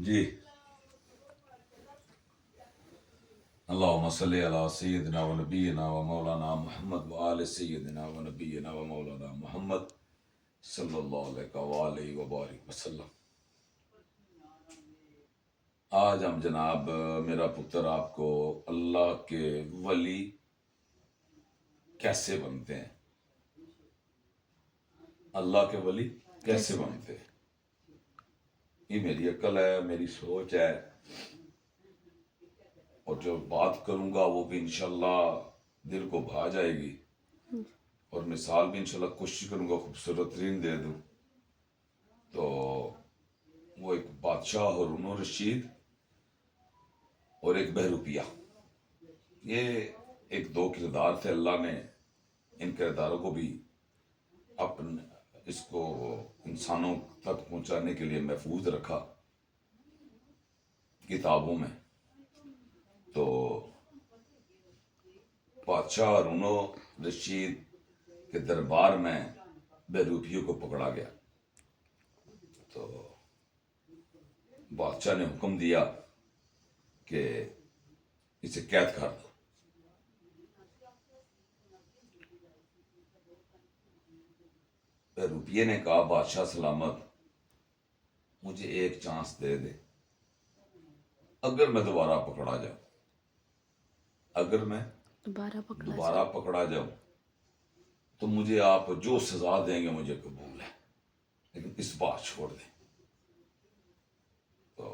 جی اللہم صلی علی سیدنا و نبینا و مولانا محمد و آل سیدنا و نبینا و مولانا محمد صلی اللہ علیہ وآلہ وبارک وسلم۔ آج ہم جناب میرا پتر آپ کو اللہ کے ولی کیسے بنتے ہیں، اللہ کے ولی کیسے بنتے ہیں، یہ میری عقل ہے، میری سوچ ہے، اور جو بات کروں گا وہ بھی انشاءاللہ دل کو بھا جائے گی، اور مثال بھی انشاءاللہ کوشش کروں گا خوبصورت ترین دے دوں۔ تو وہ ایک بادشاہ ہارون الرشید اور ایک بہروپیہ، یہ ایک دو کردار تھے۔ اللہ نے ان کرداروں کو بھی اپنے اس کو انسانوں تک پہنچانے کے لیے محفوظ رکھا کتابوں میں۔ تو بادشاہ ہارون الرشید کے دربار میں بہروپیوں کو پکڑا گیا، تو بادشاہ نے حکم دیا کہ اسے قید کر دو۔ بہروپیے نے کہا بادشاہ سلامت، مجھے ایک چانس دے دے، اگر میں دوبارہ پکڑا جاؤں، اگر میں دوبارہ پکڑا جاؤں تو مجھے آپ جو سزا دیں گے مجھے قبول ہے، لیکن اس بار چھوڑ دیں۔ تو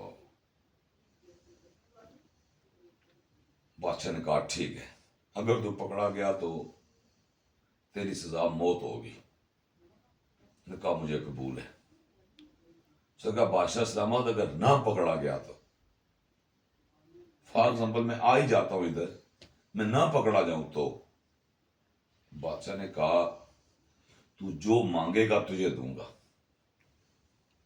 بادشاہ نے کہا ٹھیک ہے، اگر تو پکڑا گیا تو تیری سزا موت ہوگی۔ نے کہا مجھے قبول ہے۔ اس نے کہا بادشاہ سلامت اگر نہ پکڑا گیا تو، فار ایگزامپل میں آ ہی جاتا ہوں ادھر، میں نہ پکڑا جاؤں تو؟ بادشاہ نے کہا تو جو مانگے گا تجھے دوں گا،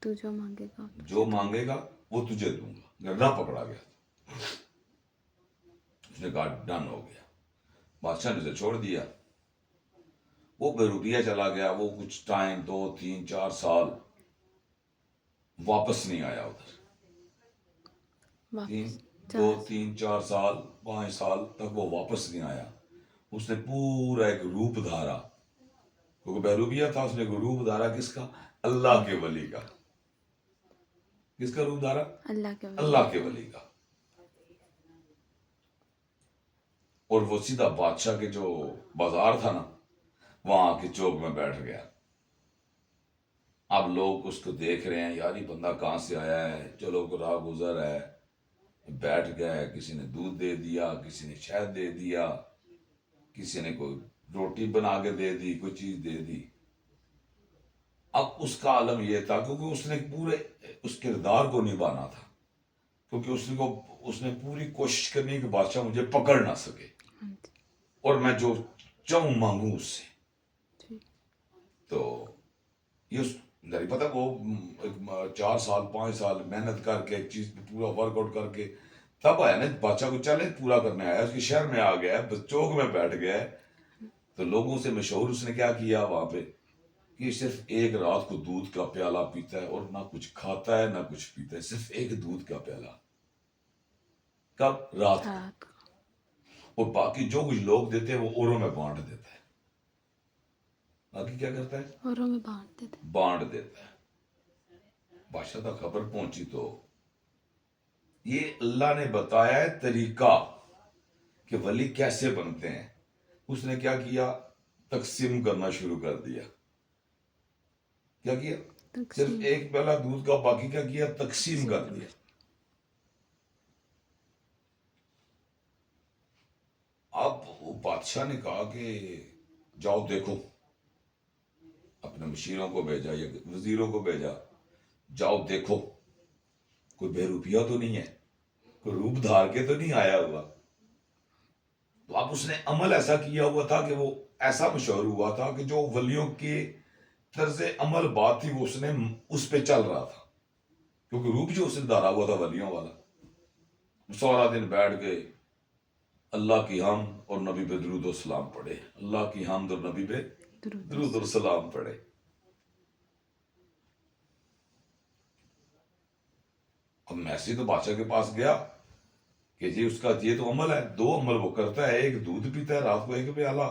تو جو مانگے گا جو مانگے گا وہ تجھے دوں گا اگر نہ پکڑا گیا تو۔ اس نے کہا ڈن ہو گیا۔ بادشاہ نے اسے چھوڑ دیا، وہ بہروپیہ چلا گیا۔ وہ کچھ ٹائم 2 3 4 سال واپس نہیں آیا ادھر، 2 3 4 سال 5 سال تک وہ واپس نہیں آیا۔ اس نے پورا ایک روپ دھارا، کیونکہ بہروپیہ تھا، اس نے ایک روپ دھارا کس کا؟ اللہ کے ولی کا۔ کس کا روپ دھارا؟ اللہ کے ولی کا۔ اور وہ سیدھا بادشاہ کے جو بازار تھا نا، وہاں کے چوک میں بیٹھ گیا۔ اب لوگ اس کو دیکھ رہے ہیں، یار یہ بندہ کہاں سے آیا ہے، چلو کو راہ گزر ہے، بیٹھ گئے۔ کسی نے دودھ دے دیا، کسی نے شہد دے دیا، کسی نے کوئی روٹی بنا کے دے دی، کوئی چیز دے دی۔ اب اس کا عالم یہ تھا، کیونکہ اس نے پورے اس کردار کو نبھانا تھا، کیونکہ اس نے پوری کوشش کرنی کہ بادشاہ مجھے پکڑ نہ سکے، اور میں جو چاہوں مانگوں اس سے۔ تو یہ نہیں پتا، وہ 4 سال 5 سال محنت کر کے ایک چیز پہ پورا ورک آؤٹ کر کے تب آیا نا بادشاہ کو چیلنج پورا کرنے آیا، اس کے شہر میں آ گیا، چوک میں بیٹھ گیا۔ تو لوگوں سے مشہور اس نے کیا کیا وہاں پہ کہ صرف ایک رات کو دودھ کا پیالہ پیتا ہے، اور نہ کچھ کھاتا ہے نہ کچھ پیتا ہے، صرف ایک دودھ کا پیالہ۔ کب؟ رات کو۔ اور باقی جو کچھ لوگ دیتے ہیں وہ اوروں میں بانٹ دیتا ہے۔ باقی کیا کرتا ہے؟ اوروں میں بانٹ دیتا ہے۔ بادشاہ تک خبر پہنچی تو یہ اللہ نے بتایا ہے طریقہ کہ ولی کیسے بنتے ہیں۔ اس نے کیا کیا؟ تقسیم کرنا شروع کر دیا۔ کیا کیا؟ صرف ایک پیالہ دودھ کا، باقی کیا کیا؟ تقسیم کر دیا۔ اب وہ بادشاہ نے کہا کہ جاؤ دیکھو، اپنے مشیروں کو بھیجا یا وزیروں کو بھیجا، جاؤ دیکھو کوئی بہروپیہ تو نہیں ہے، کوئی روپ دھار کے تو نہیں آیا ہوا۔ تو اب اس نے عمل ایسا کیا ہوا تھا کہ وہ ایسا مشہور ہوا تھا کہ جو ولیوں کے طرز عمل بات تھی وہ اس نے اس پہ چل رہا تھا، کیونکہ روپ جو اس نے دھارا ہوا تھا ولیوں والا۔ سارا دن بیٹھ کے اللہ کی حمد اور نبی پہ درود و سلام پڑھے، اللہ کی حمد اور نبی پہ درود و سلام پڑھے۔ اب میسی تو بادشاہ کے پاس گیا کہ جی اس کا یہ تو عمل ہے، 2 عمل وہ کرتا ہے، ایک دودھ پیتا ہے رات کو 1 پیالہ،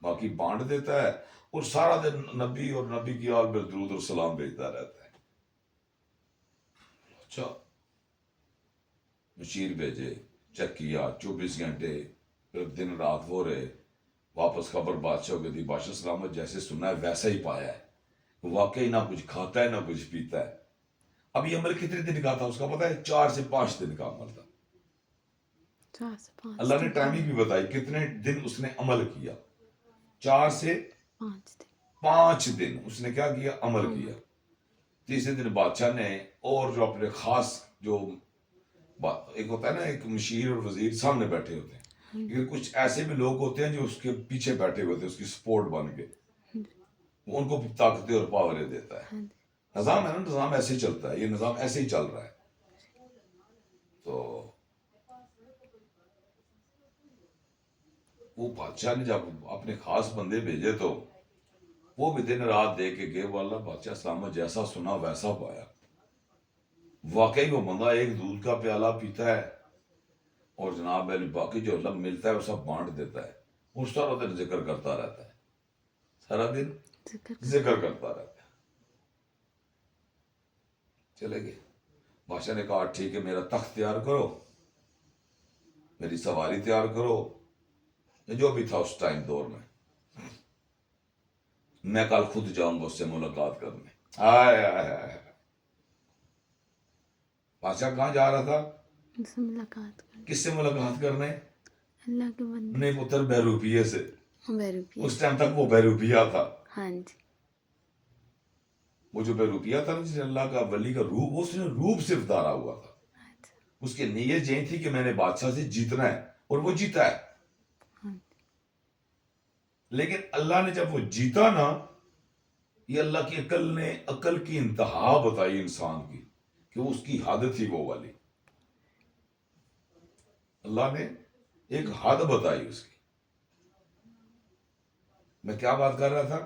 باقی بانٹ دیتا ہے، اور سارا دن نبی اور نبی کی آل پر درود اور سلام بھیجتا رہتا ہے. اچھا، مشیر بھیجے، چیک کیا 24 گھنٹے، پھر دن رات وہ رہے، واپس خبر بادشاہ کو دی. بادشاہ سلامت جیسے سنا ہے ویسا ہی پایا ہے، واقعی نہ کچھ کھاتا ہے نہ کچھ پیتا ہے. اب یہ عمل کتنے دن کا تھا اس کا پتہ ہے؟ 4 سے 5 دن کا عمل تھا. 4 سے 5 اللہ نے دن ٹائمنگ بھی بتائی کتنے دن اس نے عمل کیا. 4 سے 5 دن 5 دن اس نے کیا کیا؟ عمل عمل. کیا. تیسرے دن بادشاہ نے اور جو اپنے خاص جو ایک ہوتا ہے نا، ایک مشیر اور وزیر سامنے بیٹھے ہوتے ہیں، لیکن کچھ ایسے بھی لوگ ہوتے ہیں جو اس کے پیچھے بیٹھے ہوتے ہیں، اس کی سپورٹ بن کے، وہ ان کو طاقتیں اور پاوریں دیتا ہے. ہاں نظام ہے نا، نظام ایسے ہی چلتا ہے، یہ نظام ایسے ہی چل رہا ہے. تو وہ بادشاہ نے جب اپنے خاص بندے بھیجے تو وہ بھی دن رات دے کے گئے. وہ اللہ بادشاہ سلامت جیسا سنا ویسا پایا. واقعی وہ بندہ ایک دودھ کا پیالہ پیتا ہے اور جناب علی باقی جو اللہ ملتا ہے وہ سب بانٹ دیتا ہے. وہ سارا دن ذکر کرتا رہتا ہے، سارا دن ذکر کرتا رہتا ہے. چلے گئے. بادشاہ نے کہا ٹھیک ہے، میرا تخت تیار کرو، میری سواری تیار کرو، جو بھی تھا اس ٹائم دور میں کل خود جاؤں گا اس سے ملاقات کرنے. آئے آئے آئے. بادشاہ کہاں جا رہا تھا؟ ان سے ملاقات کر کس سے ملاقات کرنے؟ اللہ کے بندے اپنے پتر بہروپیے سے. بیروپیہ. اس ٹائم تک وہ بہروپیہ تھا. ہاں جی. وہ جو بہروپیہ تھا نا، جس نے اللہ کا ولی کا روپ، اس نے روپ صرف دھارا ہوا تھا. اچھا. اس کی نیت یہ تھی کہ میں نے بادشاہ سے جیتنا ہے، اور وہ جیتا ہے. ہاں. لیکن اللہ نے جب وہ جیتا نا، یہ اللہ کی عقل کی انتہا بتائی انسان کی کہ اس کی حد تھی وہ والی. اللہ نے ایک حد بتائی اس کی. میں کیا بات کر رہا تھا؟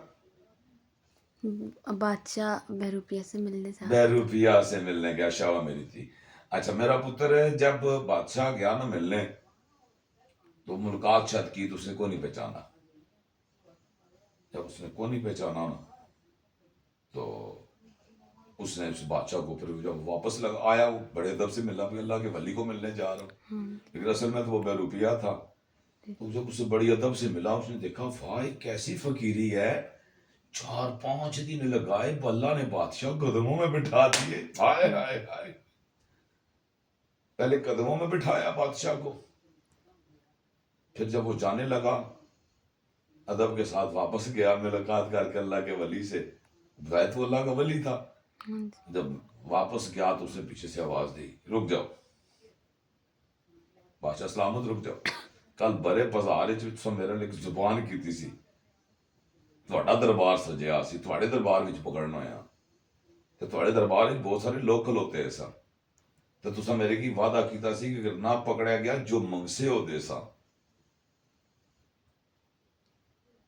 بادشاہ بیروپیہ سے ملنے جا رہا بہروپیہ سے ملنے گیا، شابہ میری تھی. اچھا، میرا پتر ہے جب بادشاہ گیا نا ملنے، تو ملاقات شاید کی تو اس نے کو نہیں پہچانا. جب اس نے کو نہیں پہچانا نا، تو اس نے اس بادشاہ کو پھر جب واپس آیا، وہ بڑے ادب سے ملا، بھی اللہ کے ولی کو ملنے جا رہا ہوں. لیکن اصل میں تو وہ بہروپیہ تھا. تو جب اسے بڑی ادب سے ملا، اس نے دیکھا واہ کیسی فقیری ہے. 4-5 دن لگائے، اللہ نے بادشاہ قدموں میں بٹھا دیے. ہائے ہائے ہائے. پہلے قدموں میں بٹھایا بادشاہ کو، پھر جب وہ جانے لگا ادب کے ساتھ واپس گیا ملاقات کر کے اللہ کے ولی سے. ظاہر تو اللہ کا ولی تھا. جب واپس گیا تو اس نے پیچھے سے آواز دی، رک جاؤ بادشاہ سلامت، رک جاؤ. کل بڑے بازار میرے ایک زبان کی سی، تھوڑا دربار سجیا سی، تھوڑے دربار وچ پکڑنا ہویا، تو تھوڑے دربار وچ بہت سارے لوکل ہوتے ہیں سا، تو تسا میرے کی وعدہ کیتا سی کہ اگر نہ پکڑیا گیا جو منگسے ہو دے سا.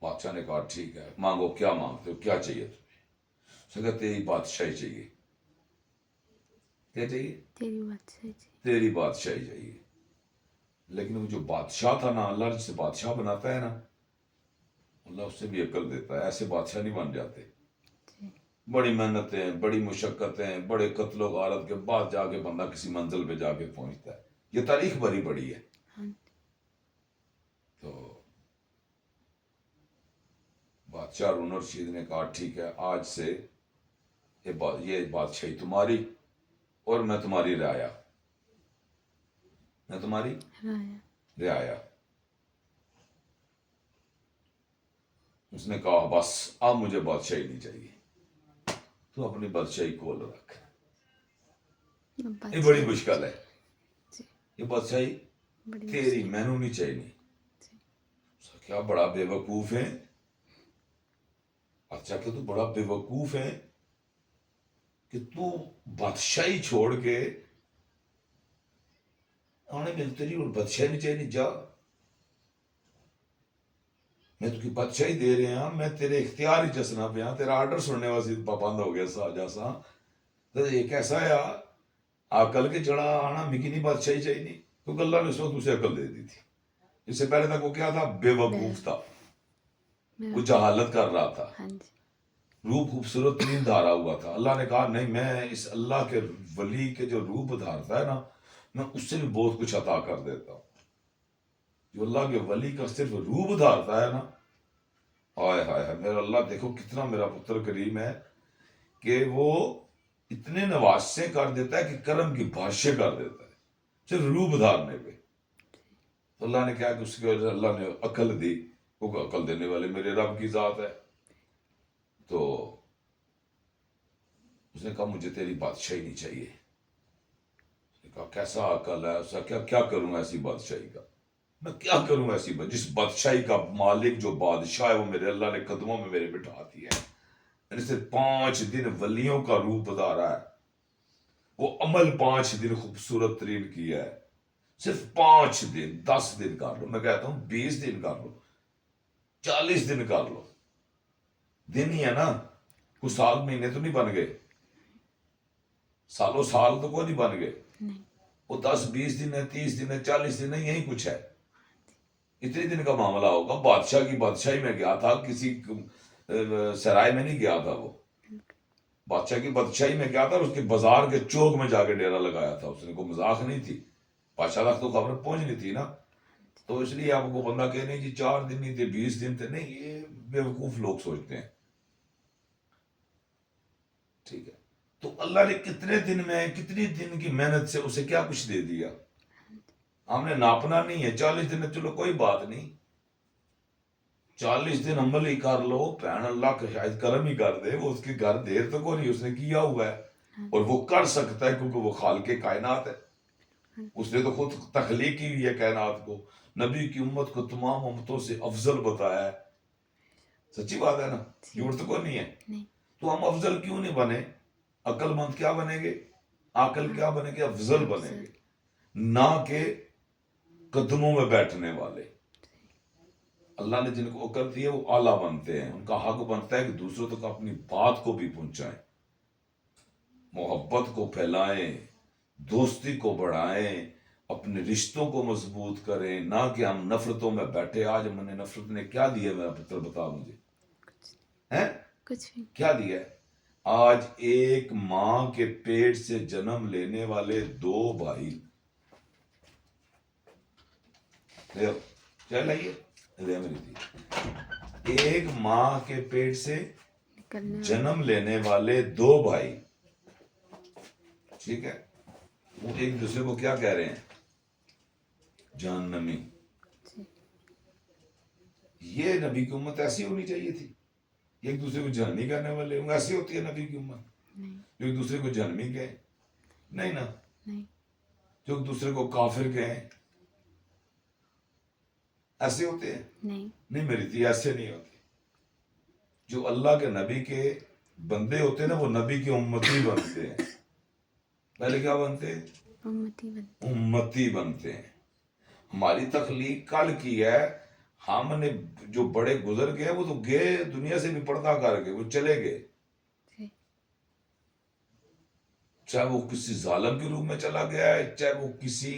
بادشاہ نے کہا ٹھیک ہے، مانگو، کیا مانگتے ہو، کیا چاہیے تمہیں؟ اس نے کہا تیری بادشاہی چاہیے. کیا چاہیے؟ تیری بادشاہی چاہیے. تیری بادشاہی چاہیے. لیکن وہ جو بادشاہ تھا نا، اللہ جسے بادشاہ بناتا ہے نا، اللہ اس سے بھی عقل دیتا ہے. ایسے بادشاہ نہیں بن جاتے. بڑی محنتیں، بڑی مشقتیں، بڑے قتل و غارت کے بعد جا کے بندہ کسی منزل پہ جا کے پہنچتا ہے. یہ تاریخ بڑی بڑی ہے. تو بادشاہ ہارون الرشید نے کہا ٹھیک ہے، آج سے یہ بادشاہی تمہاری، اور میں تمہاری رعایا، میں تمہاری رعایا. اس نے کہا بس اب مجھے بادشاہی نہیں چاہیے، تو اپنی بادشاہی کھول رکھ. یہ بڑی مشکل ہے. یہ بادشاہی تیری، مینوں نہیں چاہیے. کیا بڑا بے وقوف ہے. اچھا کہ تو بڑا بے وقوف ہے کہ تو بادشاہی چھوڑ کے آنے ملتے نہیں، اور بادشاہی نہیں چاہیے. جا، میں تو کی بادشاہی دے رہے ہیں، میں تیرے اختیار ہی چسنا پیا، تیرا آرڈر سننے واسی پابند ہو گیا سا جیسا. تو یہ کیسا ہے عقل کے چڑھا آنا مکی نہیں بادشاہی چاہیے نہیں، کیونکہ اللہ نے اس وقت اسے عقل دے دی تھی. اس سے پہلے تک وہ کیا تھا؟ بے وقوف تھا، وہ جہالت کر رہا تھا، ہاں جی روپ خوبصورت ترین دھارا ہوا تھا. اللہ نے کہا نہیں، میں اس اللہ کے ولی کے جو روپ دھارتا ہے نا، میں اس سے بھی بہت کچھ عطا کر دیتا ہوں. جو اللہ کے ولی کا صرف روپ دھارتا ہے نا، ہائے ہائے ہائے، میرا اللہ دیکھو کتنا میرا پتر کریم ہے کہ وہ اتنے نوازشیں کر دیتا ہے کہ کرم کی بارشیں کر دیتا ہے صرف روپ دھارنے پہ. تو اللہ نے کیا کہ اس کی وجہ سے اللہ نے عقل دی، وہ عقل دینے والے میرے رب کی ذات ہے. تو اس نے کہا مجھے تیری بادشاہی نہیں چاہیے. اس نے کہا کیسا عقل ہے؟ اس کا کیا کروں ایسی بادشاہی کا، میں کیا کروں ایسی جس بادشاہی کا مالک جو بادشاہ ہے وہ میرے اللہ نے قدموں میں میرے بٹھا دیا ہے. میں نے صرف 5 دن ولیوں کا روپ دھارا ہے، وہ عمل 5 دن خوبصورت ترین کیا ہے. صرف 5 دن، 10 دن کر لو، میں کہتا ہوں 20 دن کر لو، 40 دن کر لو، دن ہی ہے نا. کچھ سال مہینے تو نہیں بن گئے، سالوں سال تو کوئی نہیں بن گئے. نہیں وہ 10-20 دن ہے، 30 دن ہے، 40 دن ہے، یہی کچھ ہے. اتنے دن کا معاملہ ہوگا. بادشاہ کی بادشاہی میں گیا تھا، کسی سرائے میں نہیں گیا تھا. وہ بادشاہ کی بادشاہی میں گیا تھا اور اس کے بازار کے چوک میں جا کے ڈیرا لگایا تھا. اس نے کوئی مذاق نہیں تھی، بادشاہ تک تو خبر پہنچنی تھی نا. تو اس لیے آپ کو بندہ کہ نہیں جی 4 دن نہیں تھے 20 دن تھے، نہیں، یہ بیوقوف لوگ سوچتے ہیں. ٹھیک ہے، تو اللہ نے کتنے دن میں، کتنی دن کی محنت سے اسے کیا کچھ دے دیا. ہم نے ناپنا نہیں ہے. 40 دن چلو کوئی بات نہیں، 40 دن عمل ہی کر لو، بہن اللہ کا شاید کرم ہی کر دے. وہ اس کے گھر دیر تو کوئی نہیں، اس نے کیا ہوا ہے اور وہ کر سکتا ہے کیونکہ وہ خالق کائنات ہے. اس نے تو خود تخلیق کی ہوئی ہے کائنات کو. نبی کی امت کو تمام امتوں سے افضل بتایا ہے. سچی بات ہے نا، جھوٹ تو کوئی نہیں ہے. نہیں تو ہم افضل کیوں نہیں بنے؟ عقل مند کیا بنیں گے؟ عقل کیا بنے گے؟ افضل بنیں گے، نہ کہ قدموں میں بیٹھنے والے. اللہ نے جن کو عقل دی ہے وہ اعلیٰ بنتے ہیں، ان کا حق بنتا ہے کہ دوسروں تک اپنی بات کو بھی پہنچائیں، محبت کو پھیلائیں، دوستی کو بڑھائیں، اپنے رشتوں کو مضبوط کریں، نہ کہ ہم نفرتوں میں بیٹھے. آج ہم نے نفرت نے کیا دیا میرا پتر بتا مجھے، ہیں کچھ بھی کیا دیا ہے؟ آج ایک ماں کے پیٹ سے جنم لینے والے 2 بھائی، چل آئیے ایک ماں کے پیٹ سے نکلنے جنم لینے والے 2 بھائی، ٹھیک ہے، وہ ایک دوسرے کو کیا کہہ رہے ہیں؟ جہنمی. یہ نبی کی امت ایسی ہونی چاہیے تھی، ایک دوسرے کو جہنمی کہنے والے ہوں. ایسی ہوتی ہے نبی کی امت نہیں جو ایک دوسرے کو جہنمی کہے؟ نہیں نا. نہیں جو ایک دوسرے کو کافر کہیں، ایسے ہوتے ہیں؟ نہیں نہیں میری تھی، ایسے نہیں ہوتے. جو اللہ کے نبی کے بندے ہوتے ہیں نا، وہ نبی کے امتی بنتے ہیں. پہلے کیا بنتے ہیں؟ امتی بنتے امتی بنتے ہیں. ہماری تخلیق کل کی ہے. ہم نے جو بڑے گزر گئے وہ تو گئے دنیا سے بھی پردہ کر کے، وہ چلے گئے. جی چاہے وہ کسی ظالم کے روپ میں چلا گیا ہے، چاہے وہ کسی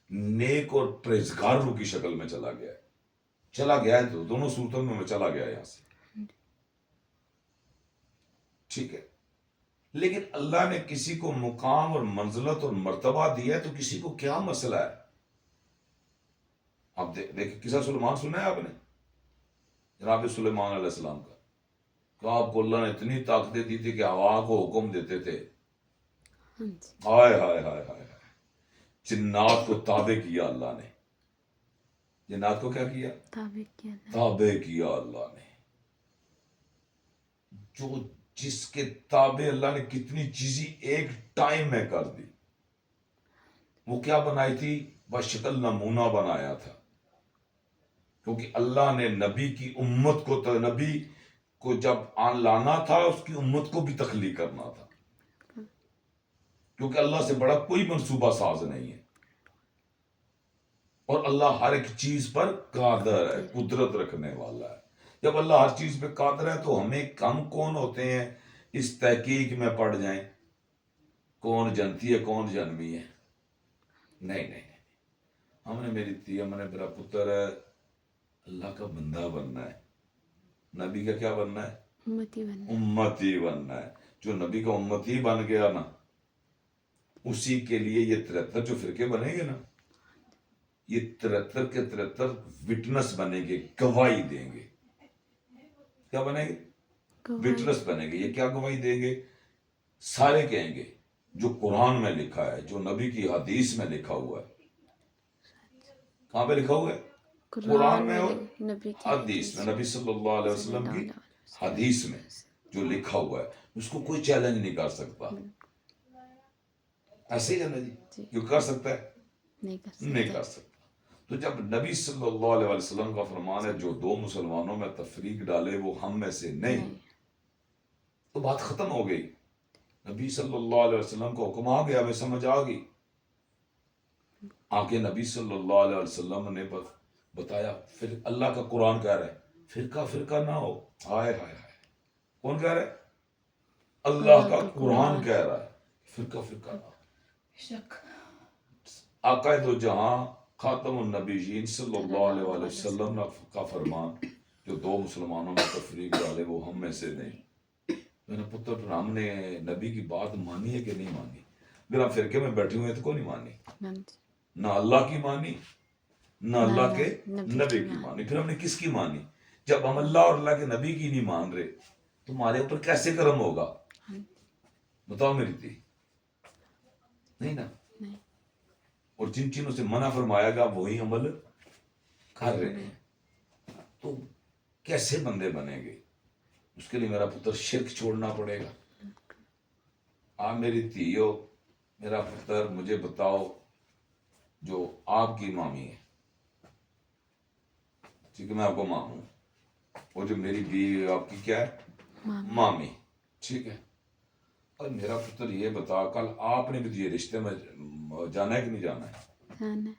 نیک اور پرہیزگار روح کی شکل میں چلا گیا ہے. چلا گیا ہے تو دونوں صورتوں میں چلا گیا ہے یہاں سے. ٹھیک ہے، لیکن اللہ نے کسی کو مقام اور منزلت اور مرتبہ دیا ہے تو کسی کو کیا مسئلہ ہے؟ آپ دیکھیں قصہ سلیمان سنا ہے آپ نے؟ جناب سلیمان علیہ السلام کا، تو آپ کو اللہ نے اتنی طاقتیں دی تھی کہ ہوا کو حکم دیتے تھے. ہاں جی ہائے ہائے ہائے ہائے، جنات کو تابع کیا اللہ نے. جنات کو کیا کیا؟ تابع کیا اللہ تابع کیا اللہ نے. جو جس کے تابع اللہ نے کتنی چیزیں ایک ٹائم میں کر دی. وہ کیا بنائی تھی؟ بشکل نمونہ بنایا تھا، کیونکہ اللہ نے نبی کی امت کو، نبی کو جب آن لانا تھا اس کی امت کو بھی تخلیق کرنا تھا، کیونکہ اللہ سے بڑا کوئی منصوبہ ساز نہیں ہے. اور اللہ ہر ایک چیز پر قادر ہے، قدرت رکھنے والا ہے. جب اللہ ہر چیز پہ قادر ہے تو ہم کون ہوتے ہیں اس تحقیق میں پڑ جائیں؟ کون جنتی ہے کون جنمی ہے. نہیں نہیں نہیں, ہم نے میری تھی, ہم نے میرا پتر ہے, اللہ کا بندہ بننا ہے, نبی کا کیا بننا ہے, امتی بننا. امتی بننا ہے. جو نبی کا امتی بن گیا نا, اسی کے لیے یہ 73 جو فرقے بنے گے نا, یہ 73 کے 73 وٹنس بنے گے, گواہی دیں گے. کیا بنے گے, گواہی. وٹنس بنے گے. یہ کیا گواہی دیں گے, سارے کہیں گے جو قرآن میں لکھا ہے, جو نبی کی حدیث میں لکھا ہوا ہے. کہاں پہ لکھا ہوا ہے, قرآن میں اور نبی کی حدیث میں, نبی صلی اللہ علیہ صلی وسلم اللہ کی علیہ وسلم. حدیث میں جو لکھا ہوا ہے, اس کو کوئی چیلنج نہیں کر سکتا. ایسے ہی ہے نا جی, جی. کیوں کر سکتا ہے, نہیں کر نہیں سکتا. کر سکتا. تو جب نبی صلی اللہ علیہ وسلم کا فرمان ہے, جو دو مسلمانوں میں تفریق ڈالے وہ ہم میں سے نہیں, تو بات ختم ہو گئی. نبی صلی اللہ علیہ وسلم کو حکم آ گیا, ہمیں سمجھ آ گئی. آگے نبی صلی اللہ علیہ وسلم نے بتایا. پھر اللہ کا قرآن کہہ رہا ہے فرقہ فرقہ نہ ہو. ہائے ہائے ہائے, کون کہہ رہا ہے, اللہ کا قرآن کہہ رہا ہے فرقہ فرقہ نہ ہو. شک. آقا دو جہاں خاتم النبیین صلی اللہ علیہ وآلہ وسلم کا فرمان, جو دو مسلمانوں میں تفریق ڈالے وہ ہم میں سے نہیں. میرا پتر, پھر ہم نے نبی کی بات مانی ہے کہ نہیں مانی؟ اگر ہم فرقے میں بیٹھے ہوئے ہیں تو کون نہیں مانی؟ نہ اللہ کی مانی, نہ اللہ کے نبی کی مانی. پھر ہم نے کس کی مانی؟ جب ہم اللہ اور اللہ کے نبی کی نہیں مان رہے, تمہارے اوپر کیسے کرم ہوگا؟ بتاؤ میری تھی, نہیں نا. اور جن چیزوں سے منع فرمایا گا وہی عمل کر رہے ہیں, تو کیسے بندے بنیں گے؟ اس کے لیے میرا پتر شرک چھوڑنا پڑے گا. میری تیو, میرا پتر, مجھے بتاؤ, جو آپ کی مامی ہے, ٹھیک ہے, میں آپ کو ماں ہوں, اور جو میری بیوی آپ کی کیا ہے, مامی, ٹھیک ہے. اور میرا پتر یہ بتا, کل آپ نے بھی یہ رشتے میں جانا ہے کہ نہیں جانا ہے؟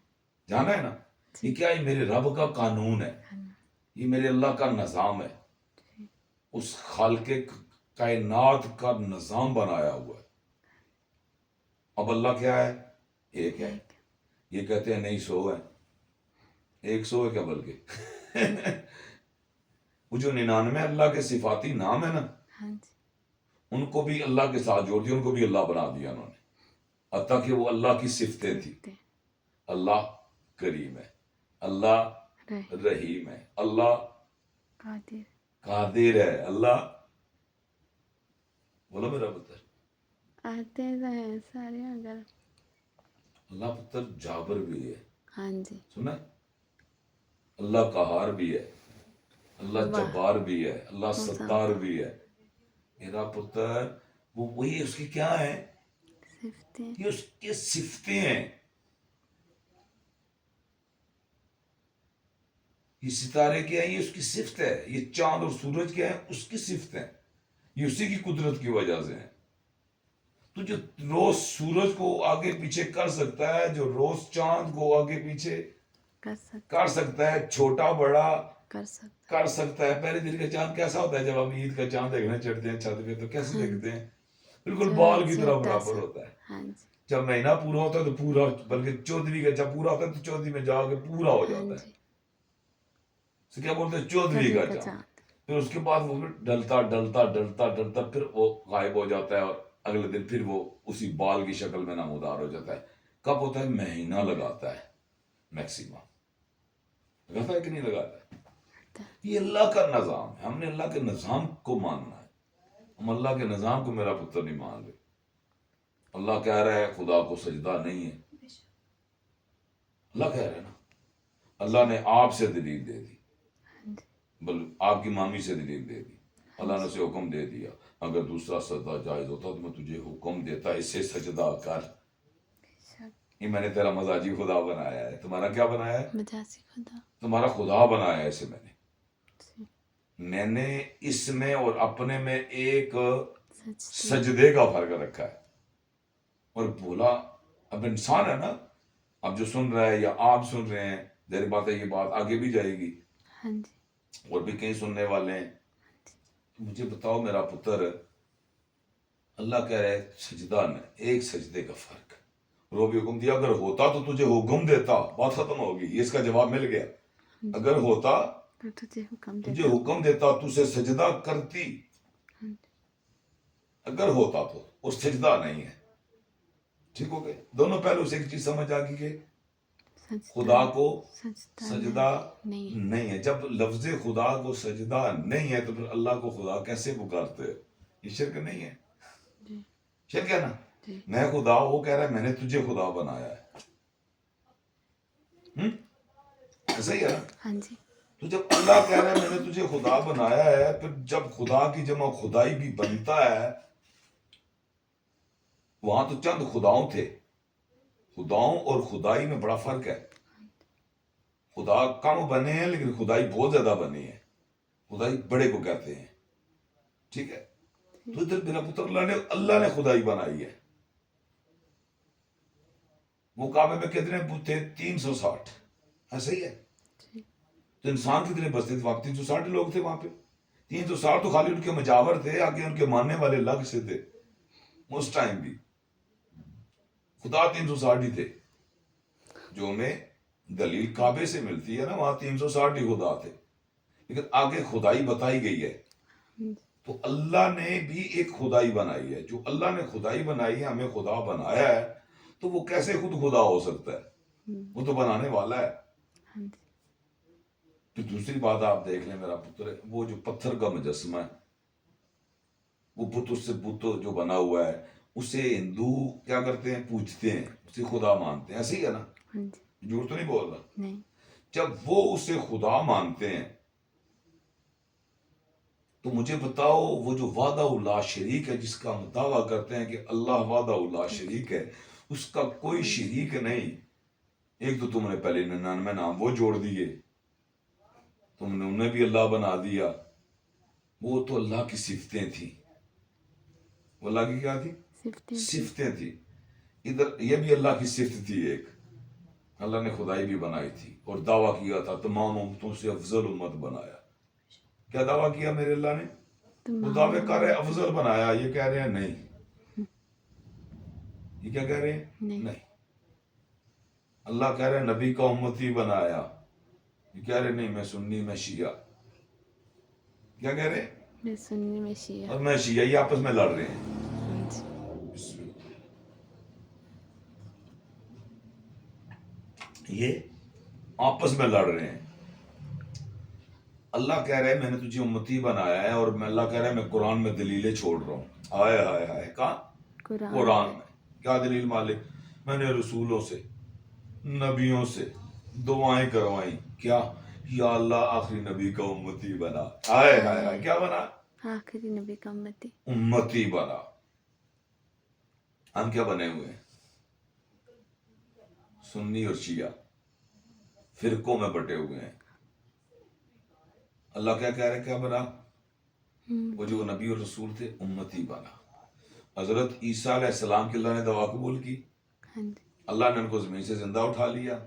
جانا ہے نا. یہ کیا, یہ میرے رب کا قانون ہے, یہ میرے اللہ کا نظام ہے, اس خالق کائنات کا نظام بنایا ہوا ہے. اب اللہ کیا ہے, ایک ہے. یہ کہتے ہیں نہیں 100 ہے, 100 ہے کیا بلکہ وہ جو 99 اللہ کے صفاتی نام ہے نا, ان کو بھی اللہ کے ساتھ جوڑ دیا, ان کو بھی اللہ بنا دیا انہوں نے, حتیٰ کہ وہ اللہ کی صفتیں تھی. اللہ کریم ہے, اللہ رحیم ہے, اللہ قادر ہے, اللہ, بولو میرا پتر, آتے ہیں سارے اگر اللہ پتر جابر بھی ہے, ہاں جی, سنا, اللہ قہار بھی ہے, اللہ جبار بھی ہے, اللہ ستار بھی ہے. میرا پتر وہ وہی اس کی کیا ہے, یہ اس کی صفتیں ہیں. یہ ستارے کیا ہے, یہ اس کی صفت ہے. یہ چاند اور سورج کیا ہے, اس کی صفت ہے. یہ اسی کی قدرت کی وجہ سے ہے. تو جو روز سورج کو آگے پیچھے کر سکتا ہے, جو روز چاند کو آگے پیچھے کر سکتا ہے, چھوٹا بڑا کر سکتا ہے. پہلے دن کا چاند کیسا ہوتا ہے, جب ہم عید کا چاند دیکھنا چڑھتے ہیں چھت پہ تو کیسے دیکھتے ہیں, بالکل بال کی طرح برابر ہوتا ہے. جب مہینہ پورا ہوتا ہے تو پورا, بلکہ 14ویں کا جب پورا ہوتا ہے تو 14ویں میں جا کے پورا ہو جاتا ہے. اسے کیا بولتے ہیں, 14ویں کا چاند. پھر اس کے بعد وہ ڈلتا ڈلتا ڈلتا ڈلتا پھر وہ غائب ہو جاتا ہے, اور اگلے دن پھر وہ اسی بال کی شکل میں نمودار ہو جاتا ہے. کب ہوتا ہے, مہینہ لگاتا ہے میکسیمم, لگاتا ہے کہ نہیں لگاتا ہے. یہ اللہ کا نظام ہے, ہم نے اللہ کے نظام کو ماننا ہے. ہم اللہ کے نظام کو میرا پتر نہیں مان رہے. اللہ کہہ رہا ہے خدا کو سجدہ نہیں ہے, اللہ کہہ رہا ہے نا. اللہ نے آپ سے دلیل دے دی, آپ کی مامی سے دلیل دے دی. اللہ نے اسے حکم دے دیا, اگر دوسرا سجدہ جائز ہوتا تو میں تجھے حکم دیتا اسے سجدہ کر. یہ میں نے تیرا مزاجی خدا بنایا ہے. تمہارا کیا بنایا ہے, مجازی خدا, تمہارا خدا بنایا ہے اسے. میں نے اس میں اور اپنے میں ایک سجدے کا فرق رکھا ہے. اور بولا, اب انسان ہے نا, اب جو سن رہا ہے یا آپ سن رہے ہیں, ظاہر بات ہے یہ بات آگے بھی جائے گی, اور بھی کہیں سننے والے ہیں. مجھے بتاؤ میرا پتر, اللہ کہہ رہے سجدہ میں ایک سجدے کا فرق. وہ بھی حکم دیا اگر ہوتا تو تجھے حکم دیتا, بات ختم ہوگی. یہ اس کا جواب مل گیا. اگر ہوتا تو تجھے حکم تجھے دیتا. حکم دیتا تو اسے سجدہ کرتی. ہاں جی. اگر ہوتا تو, اور سجدہ نہیں ہے. ٹھیک ہو گئے دونوں پہلو سے ایک چیز سمجھ آ گئی کہ خدا کو سجدہ نہیں ہے. جب لفظ خدا کو سجدہ نہیں ہے تو پھر اللہ کو خدا کیسے پکارتے ہیں؟ یہ شرک نہیں ہے. جی. شرک ہے نا. جی. میں خدا, وہ کہہ رہا ہے میں نے تجھے خدا بنایا ہے. ایسا ہی ہے نا. ہاں جی. تو جب اللہ کہہ رہا ہے میں نے تجھے خدا بنایا ہے, پھر جب خدا کی جمع خدائی بھی بنتا ہے, وہاں تو چند خداؤں تھے. خداؤں اور خدائی میں بڑا فرق ہے. خدا کم بنے ہیں لیکن خدائی بہت زیادہ بنی ہے. خدائی بڑے کو کہتے ہیں. ٹھیک ہے. تو ادھر میرا پتر اللہ نے خدائی بنائی ہے. وہ کعبے میں کتنے بت تھے؟ 360. ایسا ہی ہے. تو انسان کتنے بستے تھے وہاں؟ 360 لوگ تھے وہاں پہ. 360 تو خالی ان کے مجاور تھے, آگے ان کے ماننے والے الگ سے تھے. اس ٹائم بھی خدا 360 ہی تھے. جو میں دلیل کعبے سے ملتی ہے نا, وہاں 360 ہی خدا تھے. لیکن آگے خدائی بتائی گئی ہے. تو اللہ نے بھی ایک خدائی بنائی ہے. جو اللہ نے خدائی بنائی ہے, ہمیں خدا بنایا ہے, تو وہ کیسے خود خدا ہو سکتا ہے؟ وہ تو بنانے والا ہے. پھر دوسری بات آپ دیکھ لیں میرا پتر, وہ جو پتھر کا مجسمہ ہے, وہ بت, اس سے بت جو بنا ہوا ہے, اسے ہندو کیا کرتے ہیں؟ پوجتے ہیں, اسے خدا مانتے ہیں. ایسے ہی ہے نا. جھوٹ تو نہیں بول رہا. جب وہ اسے خدا مانتے ہیں تو مجھے بتاؤ, وہ جو وحدہ لا شریک ہے, جس کا ہم دعویٰ کرتے ہیں کہ اللہ وحدہ لا شریک ہے, اس کا کوئی شریک نہیں. ایک تو تم نے پہلے 99 نام وہ جوڑ دیے, تم نے انہیں بھی اللہ بنا دیا. وہ تو اللہ کی صفتیں تھیں. وہ اللہ کی کیا تھی؟ صفتیں تھی. ادھر یہ بھی اللہ کی صفت تھی ایک. اللہ نے خدائی بھی بنائی تھی اور دعویٰ کیا تھا تمام امتوں سے افضل امت بنایا. کیا دعویٰ کیا میرے اللہ نے؟ وہ دعوے کر رہے افضل بنایا, یہ کہہ رہے ہیں نہیں. یہ کیا کہہ رہے ہیں؟ نہیں. اللہ کہہ رہے ہیں نبی کا امتی بنایا, یہ کہہ رہے نہیں میں سنی میں شیعہ. کیا کہہ رہے ہیں؟ میں سنی میں شیعہ. اور میں شیعہ. یہ آپس میں لڑ رہے ہیں. یہ آپس میں لڑ رہے ہیں. اللہ کہہ رہے ہیں میں نے تجھے امتی بنایا ہے, اور میں اللہ کہہ رہا ہے میں قرآن میں دلیلیں چھوڑ رہا ہوں. ہائے ہائے ہائے. کہاں؟ قرآن میں. کیا دلیل مالک؟ میں نے رسولوں سے, نبیوں سے دعائیں کروائیں. کیا؟ یا اللہ آخری نبی کا امتی بنا. ہائے ہائے ہائے. کیا بنا؟ آخری نبی کا امتی بنا. ہم کیا بنے ہوئے ہیں؟ سنی اور شیعہ فرقوں میں بٹے ہوئے ہیں. اللہ کیا کہہ رہے کیا بنا؟ وہ جو نبی اور رسول تھے امتی بنا. حضرت عیسیٰ علیہ السلام کی اللہ نے دعا قبول کی, اللہ نے ان کو زمین سے زندہ اٹھا لیا.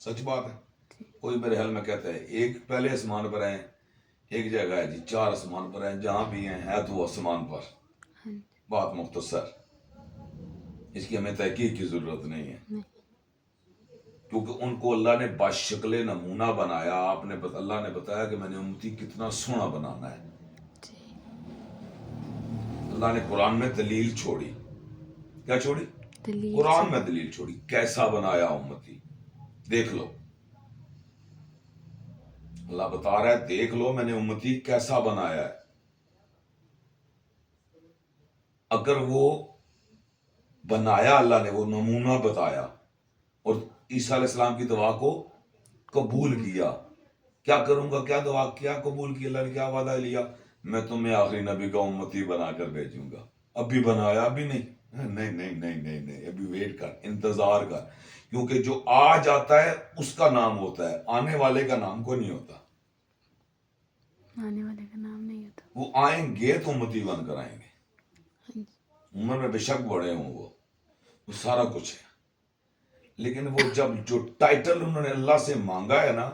سچ بات ہے. کوئی میرے حل میں کہتا ہے ایک پہلے آسمان پر ہیں, ایک جگہ ہے جی 4 آسمان پر ہیں, جہاں بھی ہیں ہے تو آسمان پر. بات مختصر, اس کی ہمیں تحقیق کی ضرورت نہیں ہے, کیونکہ ان کو اللہ نے باشکل نمونہ بنایا. اللہ نے بتایا کہ میں نے امتی کتنا سونا بنانا ہے. اللہ نے قرآن میں دلیل چھوڑی. کیا چھوڑی؟ قرآن میں دلیل چھوڑی. کیسا بنایا امتی, دیکھ لو. اللہ بتا رہا ہے دیکھ لو میں نے امتی کیسا بنایا ہے. اگر وہ بنایا اللہ نے, وہ نمونہ بتایا اور عیسیٰ علیہ السلام کی دعا کو قبول کیا, کیا کروں گا, کیا دعا کیا قبول کی, اللہ نے کیا وعدہ لیا, میں تمہیں آخری نبی کا امتی بنا کر بھیجوں گا. ابھی بنایا؟ ابھی نہیں. نہیں نہیں نہیں نہیں نہیں, ابھی ویٹ کر, انتظار کر, کیونکہ جو آ جاتا ہے اس کا نام ہوتا ہے, آنے والے کا نام کوئی نہیں ہوتا. آنے والے کا نام نہیں ہوتا. وہ آئیں گے تو امتی بن کر آئیں گے. عمر میں بے شک بڑے ہوں, وہ سارا کچھ ہے, لیکن وہ جب جو ٹائٹل انہوں نے اللہ سے مانگا ہے نا,